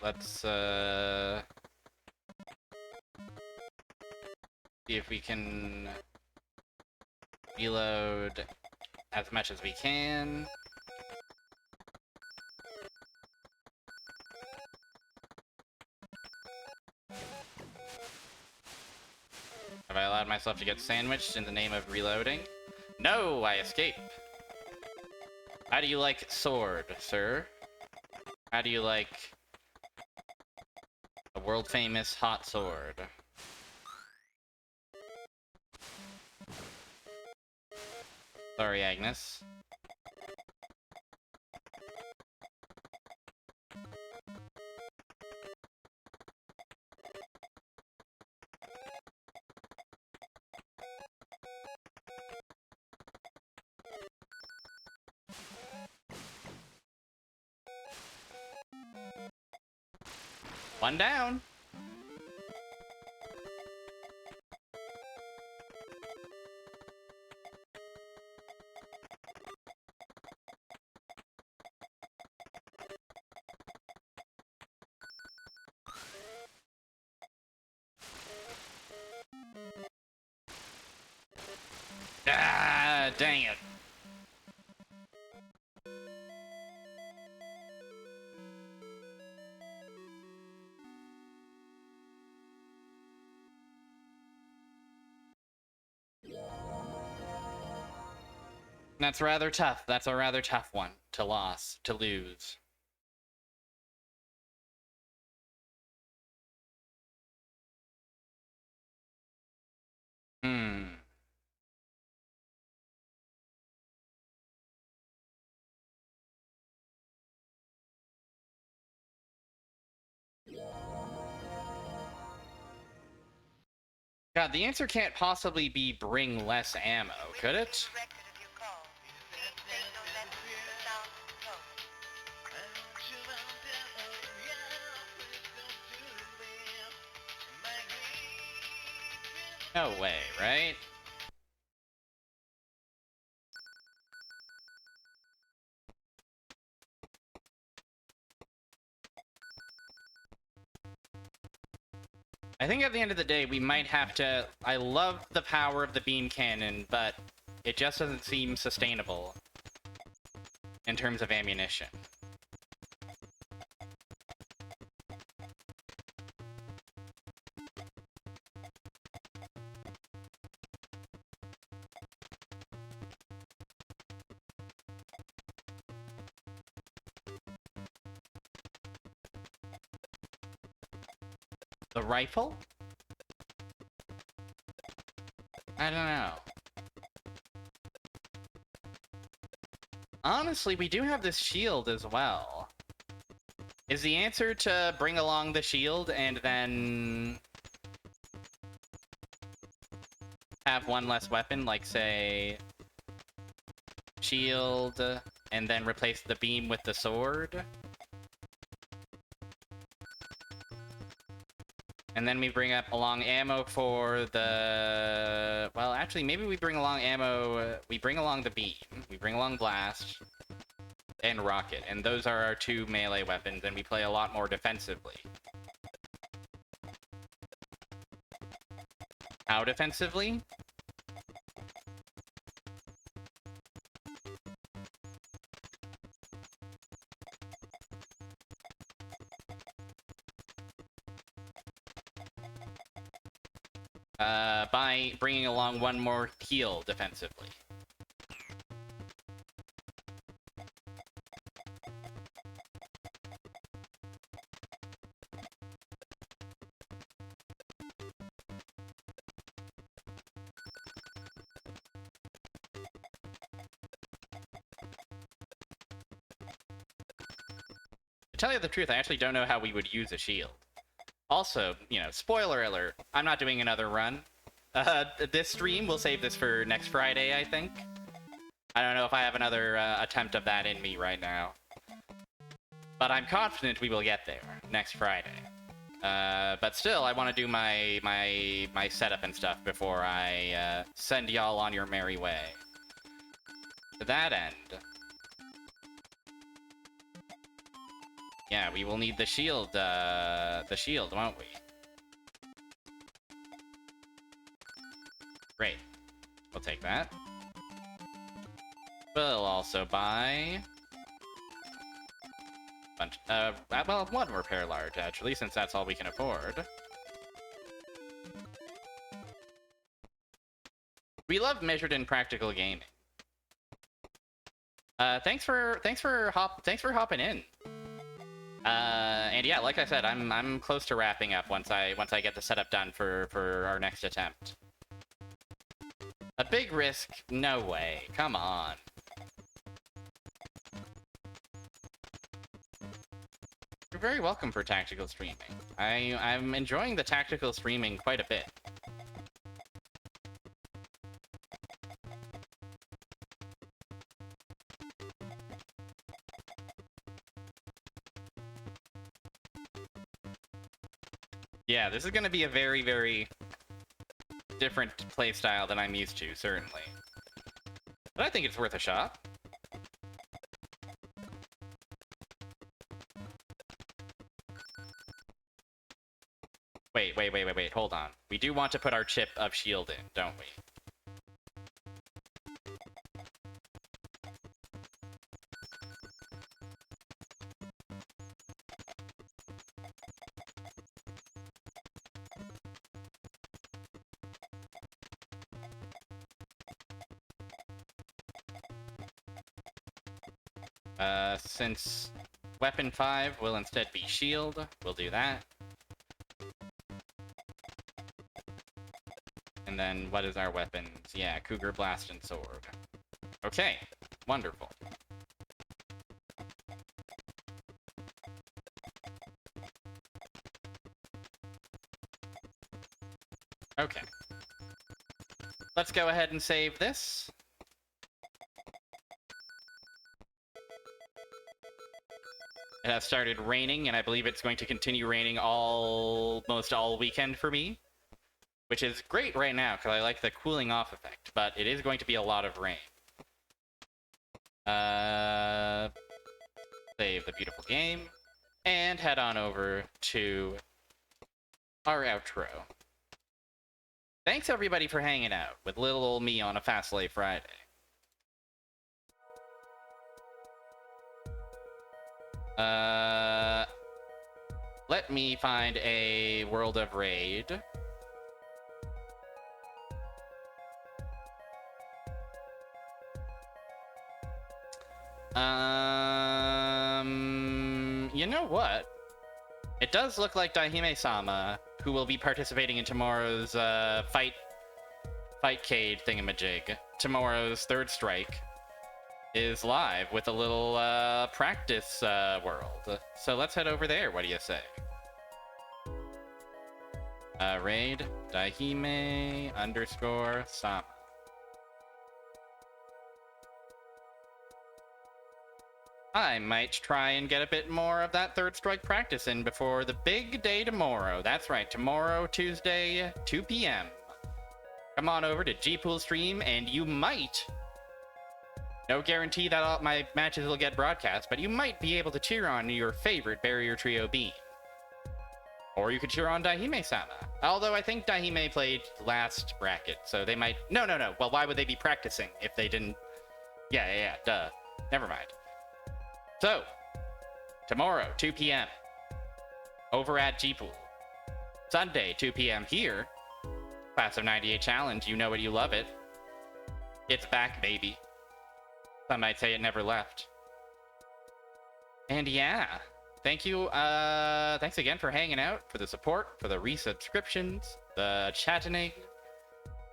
Alright, let's, see if we can reload as much as we can. Have I allowed myself to get sandwiched in the name of reloading? No, I escape. How do you like sword, sir? How do you like a world-famous hot sword? Sorry, Agnes. One down. Ah, dang it. That's rather tough. That's a rather tough one to lose. Hmm. God, the answer can't possibly be bring less ammo, could it? No way, right? I think at the end of the day, we might have to... I love the power of the beam cannon, but it just doesn't seem sustainable in terms of ammunition. The rifle? I don't know. Honestly, we do have this shield as well. Is the answer to bring along the shield and then have one less weapon, like say shield, and then replace the beam with the sword? And then we bring up along ammo for the... Well, actually, maybe we bring along ammo... we bring along the beam. We bring along blast. And rocket. And those are our two melee weapons, and we play a lot more defensively. How defensively? By bringing along one more heal defensively. To tell you the truth, I actually don't know how we would use a shield. Also, you know, spoiler alert, I'm not doing another run. This stream, we'll save this for next Friday, I think. I don't know if I have another attempt of that in me right now. But I'm confident we will get there next Friday. But still, I want to do my setup and stuff before I send y'all on your merry way. To that end... Yeah, we will need the shield, won't we? Great. We'll take that. We'll also buy... well, one repair large, actually, since that's all we can afford. We love measured and practical gaming. Thanks for hopping in. And yeah, like I said, I'm close to wrapping up once I get the setup done for our next attempt. A big risk? No way. Come on. You're very welcome for tactical streaming. I'm enjoying the tactical streaming quite a bit. Yeah, this is going to be a very, very different playstyle than I'm used to, certainly. But I think it's worth a shot. Wait, hold on. We do want to put our chip of shield in, don't we? Since weapon 5 will instead be shield, we'll do that. And then what is our weapons? Yeah, Cougar Blast and Sword. Okay, wonderful. Okay. Let's go ahead and save this. It has started raining, and I believe it's going to continue raining almost all weekend for me. Which is great right now, because I like the cooling off effect, but it is going to be a lot of rain. Save the beautiful game, and head on over to our outro. Thanks everybody for hanging out with little old me on a faselei Friday. Let me find a World of Raid. You know what? It does look like Daihime-sama, who will be participating in tomorrow's Fightcade thingamajig, tomorrow's Third Strike, is live with a little practice world. So let's head over there. What do you say? Raid Daihime_sama. I might try and get a bit more of that Third Strike practice in before the big day tomorrow. That's right, tomorrow, Tuesday, 2 p.m. Come on over to Gpool stream, and you might, no guarantee that all my matches will get broadcast, but you might be able to cheer on your favorite Barrier Trio Beam. Or you could cheer on Daihime-sama. Although I think Daihime played last bracket, so they might... No. Well, why would they be practicing if they didn't... Yeah, duh. Never mind. So, tomorrow, 2 p.m. over at Gpool. Sunday, 2 p.m. here. Class of 98 Challenge, you know it, you love it. It's back, baby. Some might say it never left. And yeah, thank you, thanks again for hanging out, for the support, for the resubscriptions, the chatting,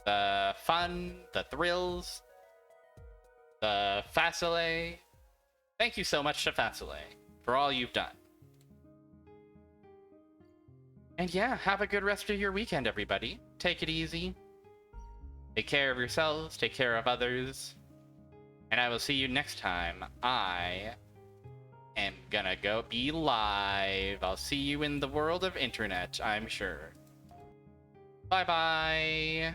the fun, the thrills, the faselei. Thank you so much to faselei for all you've done. And yeah, have a good rest of your weekend, everybody. Take it easy. Take care of yourselves, take care of others. And I will see you next time. I am gonna go be live. I'll see you in the world of internet, I'm sure. Bye-bye.